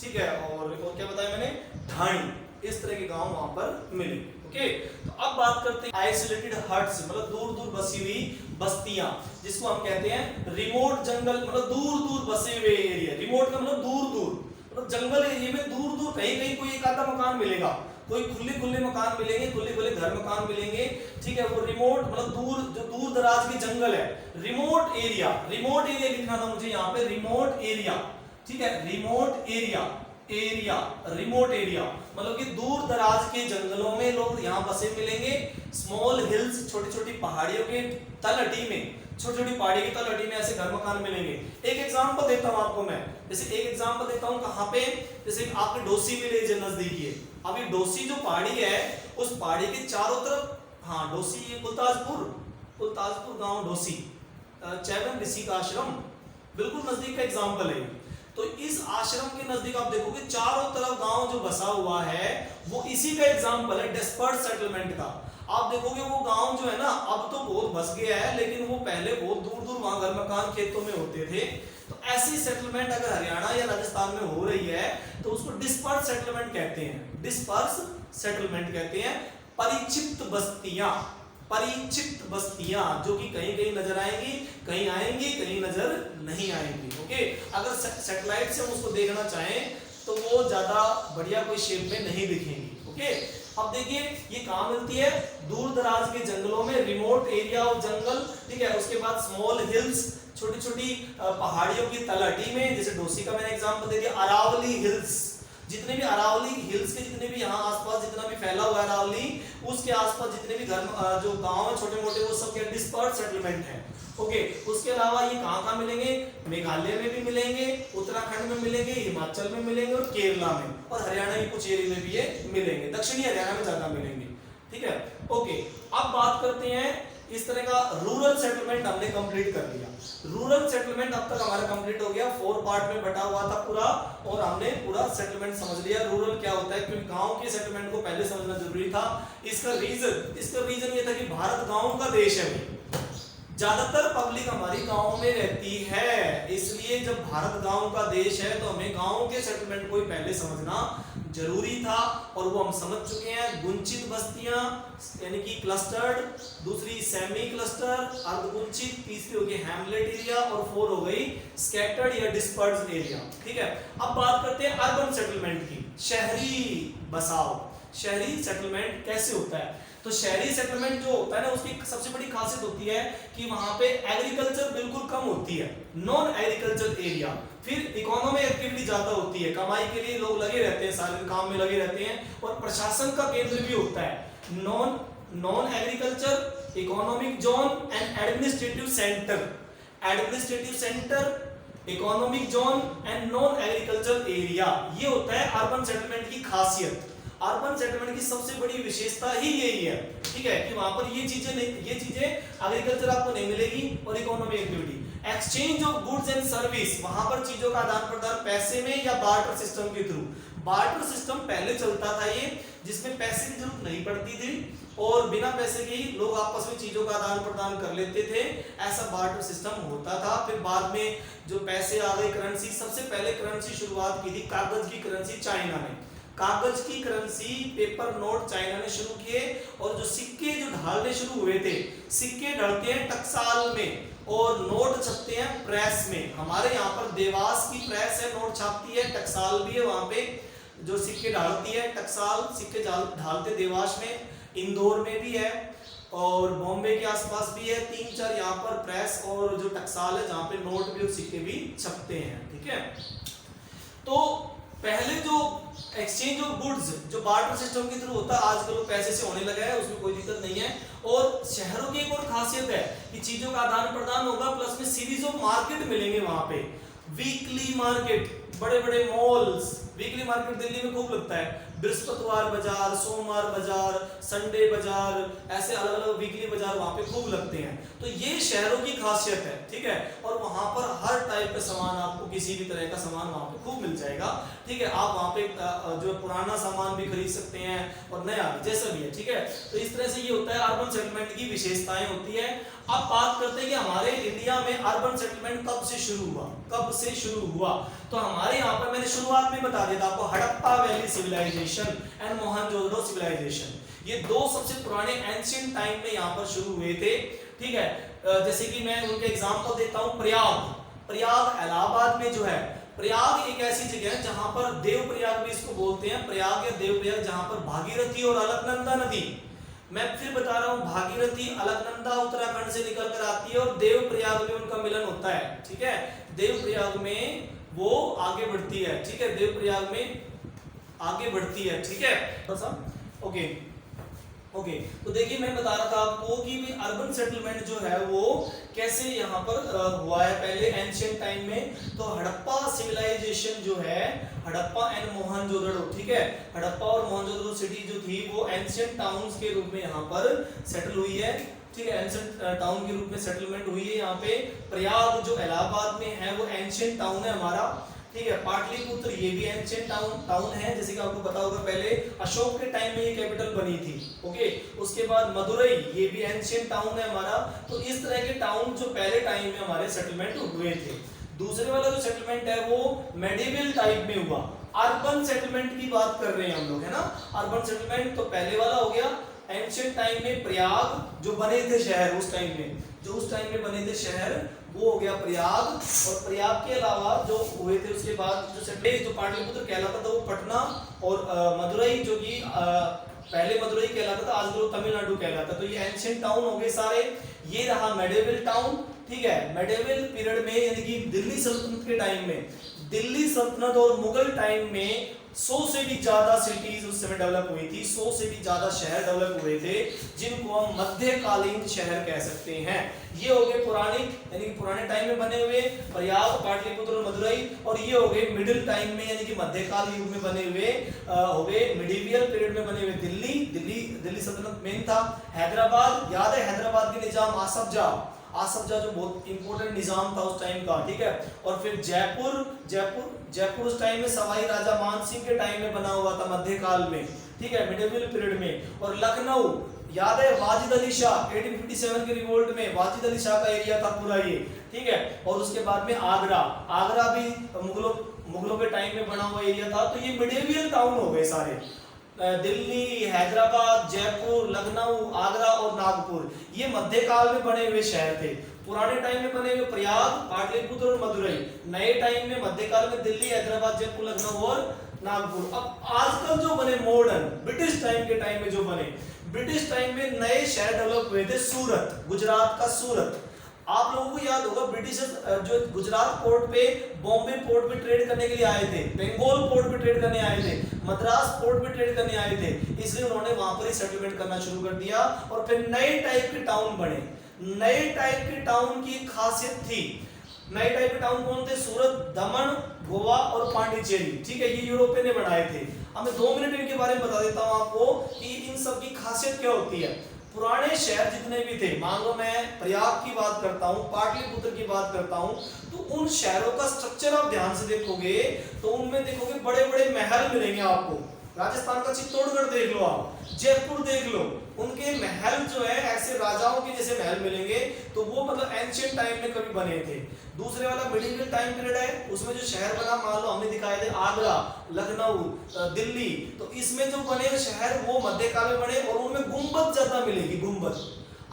ठीक है, और क्या बताया मैंने, ढाणी, इस तरह के गांव वहां पर मिले। ओके, तो अब बात करते हैं आइसोलेटेड हट्स, मतलब दूर दूर बसी हुई बस्तियां, जिसको हम कहते हैं रिमोट जंगल, मतलब दूर दूर बसे हुए एरिया। रिमोट का मतलब दूर दूर, मतलब जंगल एरिया में दूर दूर कहीं कहीं कोई एक आधा मकान मिलेगा, कोई खुले खुले मकान मिलेंगे, खुले खुले घर मकान मिलेंगे, ठीक है। वो रिमोट मतलब दूर, जो दूर दराज के जंगल है, रिमोट एरिया, रिमोट एरिया लिखना था मुझे यहाँ पे, रिमोट एरिया, ठीक है, remote area, area, remote area, मतलब कि दूर दराज के जंगलों में लोग यहाँ बसे मिलेंगे। स्मॉल हिल्स, छोटी छोटी पहाड़ियों के तलहटी में, छोटी छोटी पहाड़ी की तलहटी में ऐसे घर मकान मिलेंगे। एक एग्जांपल देता हूँ आपको मैं, जैसे एक एग्जांपल देता हूँ कहाँ पे, जैसे आपके डोसी विलेज है नजदीकी है। अभी डोसी जो पहाड़ी है उस पहाड़ी के चारों तरफ, हाँ डोसी, ये कुलताजपुर, कुलताजपुर गाँव डोसी, चैवन ऋषि का आश्रम बिल्कुल नजदीक का एग्जाम्पल है। तो इस आश्रम के नजदीक आप देखोगे चारों तरफ गांव जो बसा हुआ है वो इसी का एग्जांपल है, डिस्पर्स सेटलमेंट का। आप देखोगे वो गांव जो है ना अब तो बहुत बस गया है, लेकिन वो पहले बहुत दूर दूर वहां घर मकान खेतों में होते थे। तो ऐसी सेटलमेंट अगर हरियाणा या राजस्थान में हो रही है तो उसको डिस्पर्स सेटलमेंट कहते हैं, डिस्पर्स सेटलमेंट कहते हैं। परिचित बस्तियां, परिचित बस्तियां जो कि कहीं कहीं नजर आएंगी, कहीं आएंगी, कहीं नजर नहीं आएंगी। ओके, अगर सैटेलाइट से हम उसको देखना चाहें तो वो ज्यादा बढ़िया कोई शेप में नहीं दिखेंगी। ओके, अब देखिए ये कहाँ मिलती है, दूर दराज के जंगलों में, रिमोट एरिया ऑफ जंगल, ठीक है। उसके बाद स्मॉल हिल्स, छोटी छोटी पहाड़ियों की तलहटी में, जैसे डोसी का मैंने एग्जांपल दे दिया। अरावली हिल्स, जितने भी अरावली हिल्स के जितने भी यहाँ आसपास जितना भी फैला हुआ है अरावली, उसके आसपास जितने भी घर जो गांव है छोटे मोटे, वो सब के डिस्पर्स सेटलमेंट है। ओके, उसके अलावा ये कहाँ कहाँ मिलेंगे, मेघालय में भी मिलेंगे, उत्तराखंड में मिलेंगे, हिमाचल में मिलेंगे और केरला में, और हरियाणा के कुछ एरिया में भी ये मिलेंगे, दक्षिणी हरियाणा में ज्यादा मिलेंगे। ठीक है, ओके। अब बात करते हैं इस तरह का रूरल सेटलमेंट हमने कंप्लीट कर लिया। रूरल सेटलमेंट अब तक हमारा कंप्लीट हो गया, 4 पार्ट में बटा हुआ था पूरा, और हमने पूरा सेटलमेंट समझ लिया रूरल क्या होता है, क्योंकि गांव के सेटलमेंट को पहले समझना जरूरी था। इसका रीजन ये था कि भारत गांव का देश है, ज्यादातर पब्लिक हमारी गांव में रहती है, इसलिए जब भारत गांव का देश है तो हमें गांव के सेटलमेंट को ही पहले समझना जरूरी था, और वो हम समझ चुके हैं। गुंचित बस्तियां यानी कि क्लस्टर्ड, दूसरी सेमी क्लस्टर, अर्धगुंचित, तीसरी हो गई हैमलेट एरिया, और 4 हो गई स्कैटर्ड या डिस्पर्स्ड एरिया। ठीक है, अब बात करते हैं अर्बन सेटलमेंट की, शहरी बसाव। शहरी सेटलमेंट कैसे होता है, तो शहरी सेटलमेंट जो होता है ना, उसकी सबसे बड़ी खासियत होती है कि वहां पे एग्रीकल्चर बिल्कुल कम होती है, नॉन एग्रीकल्चर एरिया। फिर इकोनॉमिक एक्टिविटी ज्यादा होती है, कमाई के लिए लोग लगे रहते हैं, सारे काम में लगे रहते हैं, और प्रशासन का केंद्र भी होता है। Non agriculture, economic zone and administrative centre. Administrative centre, economic zone and non agriculture area, ये होता है अर्बन सेटलमेंट की खासियत। अर्बन सेटलमेंट की सबसे बड़ी विशेषता ही यही है, ठीक है, कि वहां पर ये चीजें एग्रीकल्चर आपको नहीं मिलेगी और economic activity. Exchange of goods and service, वहां पर चीजों का आदान प्रदान पैसे में या बार्टर सिस्टम के थ्रू। बार्टर सिस्टम पहले चलता था ये, जिसमें पैसे की जरूरत नहीं पड़ती थी और बिना पैसे के ही लोग आपस में चीजों का आदान प्रदान कर लेते थे, ऐसा बार्टर सिस्टम होता था। फिर बाद में जो पैसे आ गए, करेंसी, सबसे पहले करेंसी शुरुआत की थी कागज की करेंसी चाइना ने। कागज की करेंसी, पेपर नोट चाइना ने शुरू किए, और जो सिक्के जो ढालने शुरू हुए थे, सिक्के ढलते हैं टकसाल में और नोट छपते हैं प्रेस में। हमारे यहाँ पर देवास की प्रेस है, नोट छापती है, टकसाल भी है, वहां पे जो सिक्के ढालती है टकसाल, सिक्के ढालते देवास में, इंदौर में भी है और बॉम्बे के आसपास भी है, 3-4 यहाँ पर प्रेस और जो टकसाल है जहाँ पे नोट भी और सिक्के भी छपते हैं, ठीक है। तो पहले जो एक्सचेंज ऑफ गुड्स जो बार्टर सिस्टम के थ्रू होता है, आजकल वो पैसे से होने लगा है, उसमें कोई दिक्कत नहीं है। और शहरों की एक और खासियत है कि चीजों का आदान प्रदान होगा, प्लस में सीरीज ऑफ मार्केट मिलेंगे वहां पे, वीकली मार्केट, बड़े बड़े मॉल्स। वीकली मार्केट दिल्ली में खूब लगता है, बृहस्पतिवार बाजार, सोमवार बाजार, संडे बाजार, ऐसे अलग अलग वीकली बाजार वहां पे खूब लगते हैं। तो ये शहरों की खासियत है, ठीक है। और वहां पर हर टाइप का सामान, आपको किसी भी तरह का सामान वहां पे खूब मिल जाएगा, ठीक है। आप वहां पे जो पुराना सामान भी खरीद सकते हैं और नया भी, जैसा भी है, ठीक है। तो इस तरह से ये होता है, अर्बन सेटलमेंट की विशेषताएं होती है। अब बात करते हैं कि हमारे इंडिया में अर्बन सेटलमेंट कब से शुरू हुआ, कब से शुरू हुआ। तो हमारे यहाँ पर मैंने शुरुआत में बता दिया था आपको, Harappa valley civilization and Mohenjodaro civilization, ये दो सबसे पुराने एंशिएंट टाइम में यहाँ पर शुरू हुए थे, ठीक है। जैसे कि मैं उनके एग्जांपल देता हूँ, प्रयाग इलाहाबाद में जो है, प्रयाग एक ऐसी जगह है जहां पर देव प्रयाग भी इसको बोलते हैं, प्रयाग या देव प्रयाग, जहां पर भागीरथी और अलकनंदा नदी, मैं फिर बता रहा हूं, भागीरथी अलकनंदा उत्तराखंड से निकल कर आती है और देव प्रयाग में उनका मिलन होता है, ठीक है। देव प्रयाग में वो आगे बढ़ती है, ठीक है, देव प्रयाग में आगे बढ़ती है, ठीक है। ओके ओके, तो देखिए मैं बता रहा था आपको कि अर्बन सेटलमेंट जो है वो कैसे यहाँ पर हुआ है पहले एंशिएंट टाइम में। तो हड़प्पा सिविलाइजेशन जो है, हड़प्पा एंड मोहनजोदड़ो, ठीक है, हड़प्पा और मोहनजोदड़ो सिटी जो थी वो एंशिएंट टाउन्स के रूप में यहाँ पर सेटल हुई है, ठीक है, एंशिएंट टाउन के रूप में सेटलमेंट हुई है। यहाँ पे प्रयाग जो इलाहाबाद में है वो एंशिएंट टाउन है हमारा, ठीक है। पाटलिपुत्र ये भी एंशिएंट टाउन है, जैसे कि आपको पता होगा पहले अशोक के टाइम में ये कैपिटल बनी थी, ओके। उसके बाद मदुरई ये भी एंशिएंट टाउन है हमारा। तो इस तरह के टाउन जो पहले टाइम में हमारे सेटलमेंट हुए थे। दूसरे वाला जो सेटलमेंट है वो मेडिवल टाइप में हुआ। अर्बन सेटलमेंट की बात कर रहे हैं हम लोग, है ना। अर्बन सेटलमेंट तो पहले वाला हो गया, एंशिएंट टाइम में प्रयाग जो बने थे शहर, उस टाइम में जो उस टाइम में बने थे शहर, वो हो गया प्रयाग। और प्रयाग के अलावा जो हुए थे उसके बाद जो सेटलमेंट, जो पाटलिपुत्र कहलाता था वो पटना, और मदुरई जो कि पहले मदुरई कहलाता था, आज वो तमिलनाडु कहलाता। तो ये एंशिएंट टाउन हो गए सारे। ये रहा मेडिवल टाउन, ठीक है। मेडिवल पीरियड में यानी कि दिल्ली सल्तनत के टाइम में, दिल्ली सल्तनत और मुगल टाइम में 100 से भी ज्यादा सिटीज उस समय डेवलप हुई थी, 100 से भी ज्यादा शहर डेवलप हुए थे, जिनको हम मध्यकालीन शहर कह सकते हैं। ये हो गए पुराने यानी कि पुराने टाइम में बने हुए प्रयाग, पाटलिपुत्र और मदुरई। और ये हो गए मिडिल टाइम में यानी कि मध्यकाल युग में बने हुए, हो गए मिडिवियल पीरियड में बने हुए दिल्ली सल्तनत मेन था। हैदराबाद, याद है हैदराबाद के निजाम आसफ जा जो बहुत इंपॉर्टेंट निजाम था उस टाइम का, ठीक है। और फिर जयपुर उस टाइम में सवाई राजा मानसिंह के टाइम में बना हुआ था, मध्यकाल में, ठीक है, मिडिवल पीरियड में। और लखनऊ, याद है वाजिद अली शाह 1857 के रिवोल्ट में वाजिद अली शाह का एरिया था पूरा ये, ठीक है। और उसके बाद में आगरा भी मुगलों के टाइम में बना हुआ एरिया था। तो ये मिडिवल टाउन हो गए सारे, दिल्ली, हैदराबाद, जयपुर, लखनऊ, आगरा और नागपुर, ये मध्यकाल में बने हुए शहर थे। पुराने टाइम में बने हुए प्रयाग, पाटलिपुत्र और मदुरई, नए टाइम में मध्यकाल में दिल्ली, हैदराबाद, जयपुर, लखनऊ और नागपुर। अब आजकल जो बने मॉडर्न ब्रिटिश टाइम के टाइम में जो बने, ब्रिटिश टाइम में नए शहर डेवलप हुए थे। सूरत, गुजरात का सूरत, आप लोगों को याद होगा ब्रिटिशर्स जो गुजरात पोर्ट पे, बॉम्बे पोर्ट पे ट्रेड करने के लिए आए थे, बंगाल पोर्ट पे ट्रेड करने आए थे, मद्रास पोर्ट पे ट्रेड करने आए थे, इसलिए उन्होंने वहां पर ही सेटलमेंट करना शुरू कर दिया। और फिर नए टाइप के टाउन बने। नए टाइप के टाउन की एक खासियत थी, नए टाइप के टाउन कौन थे? सूरत, दमन, गोवा और पांडिचेरी, ठीक है, ये यूरोपियन ने बनाए थे। अब मैं 2 मिनट इनके बारे में बता देता हूँ आपको कि इन सब की खासियत क्या होती है। पुराने शहर जितने भी थे, मान लो मैं प्रयाग की बात करता हूँ, पाटलिपुत्र की बात करता हूँ, तो उन शहरों का स्ट्रक्चर आप ध्यान से देखोगे तो उनमें देखोगे बड़े बड़े महल मिलेंगे आपको। राजस्थान का चित्तौड़गढ़ देख लो, आप जयपुर देख लो, उनके महल जो है ऐसे राजाओं के जैसे महल मिलेंगे। तो वो मतलब एंशिएंट टाइम में कभी बने थे। दूसरे वाला मिडिवल टाइम पीरियड है, उसमें जो शहर बना, मान लो हमने दिखाए थे आगरा, लखनऊ, दिल्ली, तो इसमें जो बने शहर वो मध्यकाल में बने और उनमें गुंबद ज्यादा मिलेगी, गुंबद।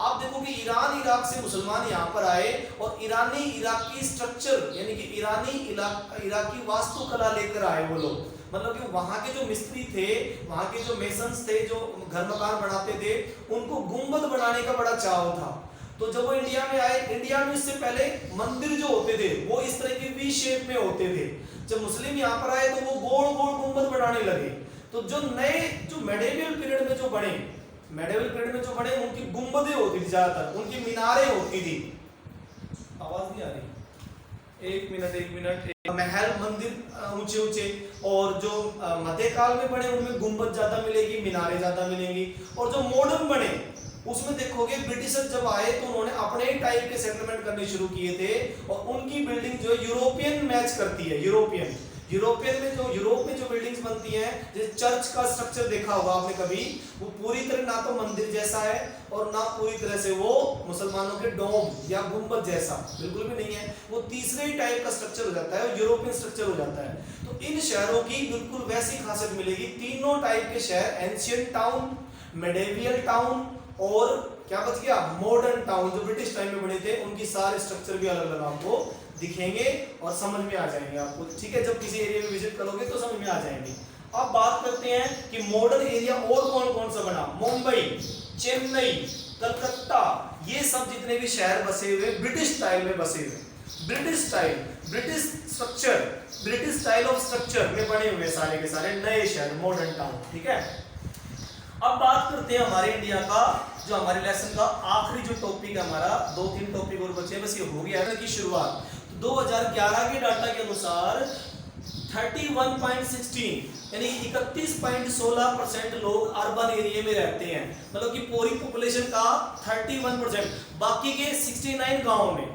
आप देखो कि ईरान इराक से मुसलमान यहाँ पर आए और ईरानी इराकी स्ट्रक्चर यानी कि ईरानी इराकी वास्तुकला लेकर आए वो लोग। मतलब कि वहां के जो मिस्त्री थे, वहां के जो मेसन्स थे, जो घर मकान बनाते थे, उनको गुंबद बनाने का बड़ा चाव था। तो जब वो इंडिया में आए, इंडिया में इससे पहले मंदिर जो होते थे वो इस तरह के वी शेप में होते थे। जब मुस्लिम यहाँ पर आए तो वो गोल गोल गुंबद बनाने लगे। तो जो नए जो मेडिवल पीरियड में जो बने, मेडिवल पीरियड में जो बने, उनकी गुंबदें होती थी ज्यादातर, उनकी मीनारें होती थी। आवाज नहीं आ रही, एक मिनट। महल मंदिर ऊंचे ऊंचे, और जो मध्यकाल में बने उनमें गुंबद ज्यादा मिलेगी, मीनारें ज्यादा मिलेंगी। और जो मॉडर्न बने उसमें देखोगे ब्रिटिशर जब आए तो उन्होंने अपने ही टाइप के सेटलमेंट करने शुरू किए थे और उनकी बिल्डिंग जो है यूरोपियन मैच करती है। यूरोपियन में जो यूरोप में जो बिल्डिंग्स बनती हैं, जैसे चर्च का स्ट्रक्चर देखा होगा आपने कभी, वो पूरी तरह ना तो मंदिर जैसा है और ना पूरी तरह से वो मुसलमानों के डोम या गुंबद जैसा, बिल्कुल भी नहीं है। वो तीसरे ही टाइप का स्ट्रक्चर हो जाता है, यूरोपियन स्ट्रक्चर हो जाता है। तो इन शहरों की बिल्कुल वैसी खासियत मिलेगी। तीनों टाइप के शहर, एंशिएंट टाउन, मेडिवल टाउन और क्या बच गया, मॉडर्न टाउन, जो ब्रिटिश टाइम में बने थे, उनकी सारे स्ट्रक्चर भी अलग अलग आपको दिखेंगे और समझ में आ जाएंगे आपको। ठीक है, जब किसी एरिया में विजिट करोगे तो समझ में आ जाएंगे। अब बात करते हैं कि मॉडर्न एरिया और कौन कौन सा बना। मुंबई, चेन्नई, कलकत्ता, ये सब जितने भी शहर बसे हुए ब्रिटिश स्टाइल में बसे हुए। British style, British structure, British style of structure में बने हुए सारे के सारे नए शहर, मॉडर्न टाउन। ठीक है, अब बात करते हैं हमारे इंडिया का, जो हमारे लेसन का आखिरी जो टॉपिक है हमारा, 2-3 टॉपिक और बचे, बस ये हो गया है की शुरुआत। तो 2011 के डाटा के अनुसार 31.16 यानी 31.16% लोग अर्बन एरिया में रहते हैं। मतलब कि पूरी पॉपुलेशन का 31%, बाकी के 69 गांव में।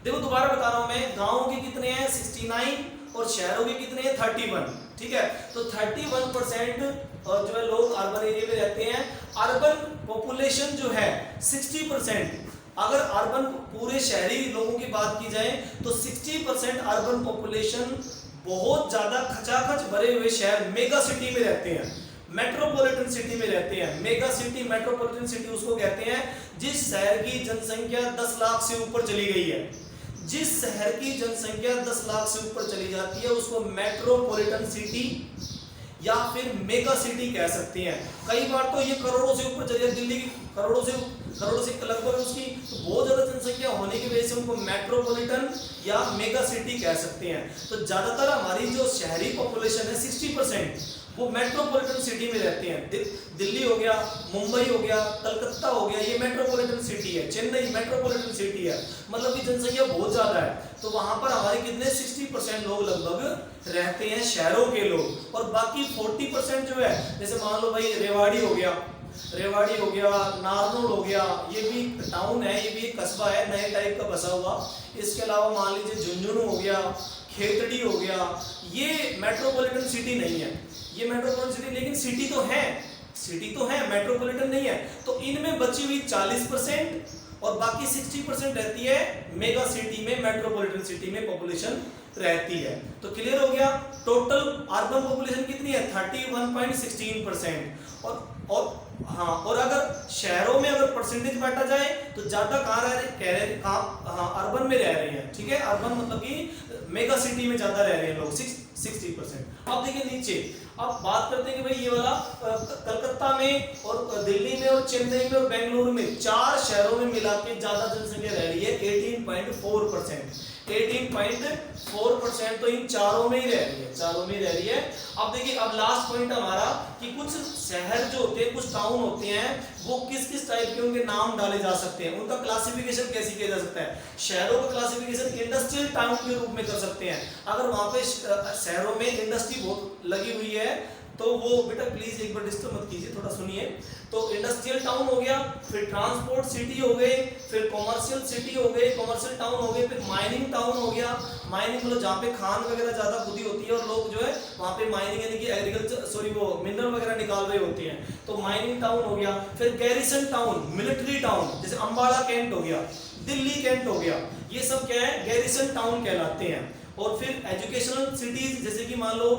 देखो दोबारा बता रहा हूं मैं, गांव के कितने हैं 69 और शहरों के कितने हैं 31। ठीक है, तो 31% और जो है लोग अर्बन एरिया में रहते हैं। अर्बन पॉपुलेशन जो है 60%। अगर अर्बन पूरे शहरी लोगों की बात की जाए तो 60% अर्बन पॉपुलेशन बहुत ज्यादा खचाखच भरे हुए शहर, मेगा सिटी में रहते हैं, मेट्रोपॉलिटन सिटी में रहते हैं। मेगा सिटी, मेट्रोपॉलिटन सिटी उसको कहते हैं जिस शहर की जनसंख्या 10 लाख से ऊपर चली गई है। जिस शहर की जनसंख्या 10 लाख से ऊपर चली जाती है उसको मेट्रोपॉलिटन सिटी या फिर मेगा सिटी कह सकते हैं। कई बार तो ये करोड़ों से ऊपर चली जाती है, दिल्ली की करोड़ों से लगभग उसकी तो बहुत ज्यादा जनसंख्या होने की वजह से उनको मेट्रोपॉलिटन या मेगा सिटी कह सकते हैं। तो ज्यादातर हमारी जो शहरी पॉपुलेशन है 60% वो मेट्रोपॉलिटन सिटी में रहते हैं। दिल्ली हो गया, मुंबई हो गया, कलकत्ता हो गया, ये मेट्रोपॉलिटन सिटी है। चेन्नई मेट्रोपॉलिटन सिटी है, मतलब कि जनसंख्या बहुत ज्यादा है। तो वहां पर हमारे कितने 60% लोग लगभग रहते हैं, शहरों के लोग। और बाकी 40% जो है, जैसे मान लो भाई रेवाड़ी हो गया, नारनौल हो गया, ये भी टाउन है, ये भी एक कस्बा है नए टाइप का बसा हुआ। इसके अलावा मान लीजिए झुंझुनू हो गया, खेतड़ी हो गया, ये मेट्रोपॉलिटन सिटी नहीं है। ये मेट्रोपॉलिटन सिटी, लेकिन सिटी तो है, मेट्रोपॉलिटन नहीं है। तो इनमें बची हुई 40% और बाकी 60% रहती है मेगा सिटी में, मेट्रोपॉलिटन सिटी में पॉपुलेशन रहती है। तो क्लियर हो गया। टोटल अर्बन पॉपुलेशन कितनी है 31.16%। और अगर शहरों में अगर परसेंटेज बांटा जाए तो ज्यादा अर्बन में रह रहे हैं। ठीक है, अर्बन मतलब कि मेगा सिटी में ज्यादा रह रहे हैं लोग, 60%। अब देखिए नीचे, अब बात करते हैं कि भाई ये वाला कलकत्ता में और दिल्ली में और चेन्नई में और बेंगलुरु में 4 शहरों में मिला के ज्यादा जनसंख्या रह रही है 18.4%। 18.4% तो इन चारों में ही रह रही है। अब देखिए, अब लास्ट पॉइंट हमारा कि कुछ शहर जो होते हैं, कुछ टाउन होते हैं, वो किस किस टाइप के उनके नाम डाले जा सकते हैं, उनका क्लासिफिकेशन कैसे किया जा सकता है। शहरों का क्लासिफिकेशन इंडस्ट्रियल टाउन के रूप में कर सकते हैं। अगर वहां पे शहरों में इंडस्ट्री बहुत लगी हुई है, तो वो बेटा प्लीज एक बार डिस्टर्ब मत कीजिए, थोड़ा सुनिए। तो इंडस्ट्रियल टाउन हो गया, फिर ट्रांसपोर्ट सिटी हो गए, फिर कॉमर्शियल सिटी हो गए, कॉमर्शियल टाउन हो गए, फिर माइनिंग टाउन हो गया। माइनिंग मतलब जहाँ पे खान वगैरह ज्यादा खुदी होती है और लोग जो है वहाँ पे माइनिंग यानी कि एग्रीकल्चर सॉरी वो मिनरल वगैरह निकाल रहे होते हैं, तो माइनिंग टाउन हो गया। फिर गैरिसन टाउन, मिलिट्री टाउन, जैसे अंबाला कैंट हो गया, दिल्ली कैंट हो गया, ये सब क्या है गैरिसन टाउन कहलाते हैं। और फिर एजुकेशनल सिटीज, जैसे कि मान लो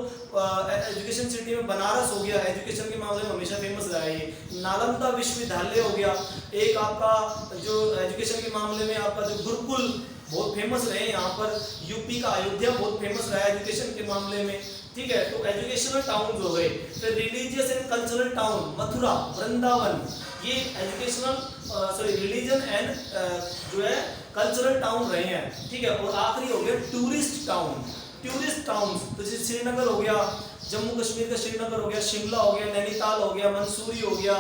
एजुकेशन सिटी में बनारस हो गया, एजुकेशन के मामले में हमेशा फेमस रहा है ये। नालंदा विश्वविद्यालय हो गया, एक आपका जो एजुकेशन के मामले में आपका जो गुरुकुल बहुत फेमस रहे यहाँ पर, यूपी का अयोध्या बहुत फेमस रहा है एजुकेशन के मामले में, ठीक है। तो एजुकेशनल टाउन हो गए। फिर religious and cultural town, Mathura, Vrindavan, ये एजुकेशनल सॉरी रिलीजन एंड जो है कल्चरल टाउन रहे हैं, ठीक है। और आखिरी हो गया टूरिस्ट टाउन, टूरिस्ट टाउन तो जैसे श्रीनगर हो गया, जम्मू कश्मीर का श्रीनगर हो गया, शिमला हो गया, नैनीताल हो गया, मंसूरी हो गया,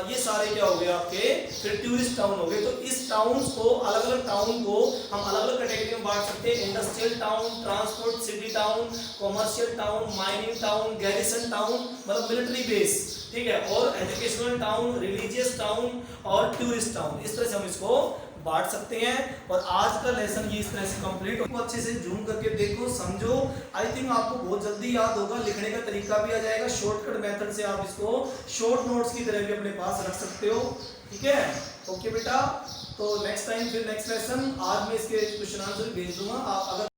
ये सारे क्या हो गए आपके फिर टूरिस्ट टाउन हो गए। तो इस टाउन्स को अलग अलग टाउन को हम अलग अलग कैटेगरी में बांट सकते हैं, industrial town, transport city town, commercial town, mining town, garrison town मतलब मिलिट्री बेस, ठीक है, और एजुकेशनल टाउन, रिलीजियस टाउन और टूरिस्ट टाउन, इस तरह से हम इसको बांट सकते हैं। और आज का लेसन ये इस तरह से कंप्लीट हो, अच्छे से जूम करके देखो, समझो। आई थिंक आपको बहुत जल्दी याद होगा, लिखने का तरीका भी आ जाएगा, शॉर्टकट मेथड से आप इसको शॉर्ट नोट्स की तरह भी अपने पास रख सकते हो, ठीक है। ओके बेटा, तो नेक्स्ट टाइम फिर नेक्स्ट लेसन, आज मैं इसके क्वेश्चन आंसर भेज दूंगा। आप अगर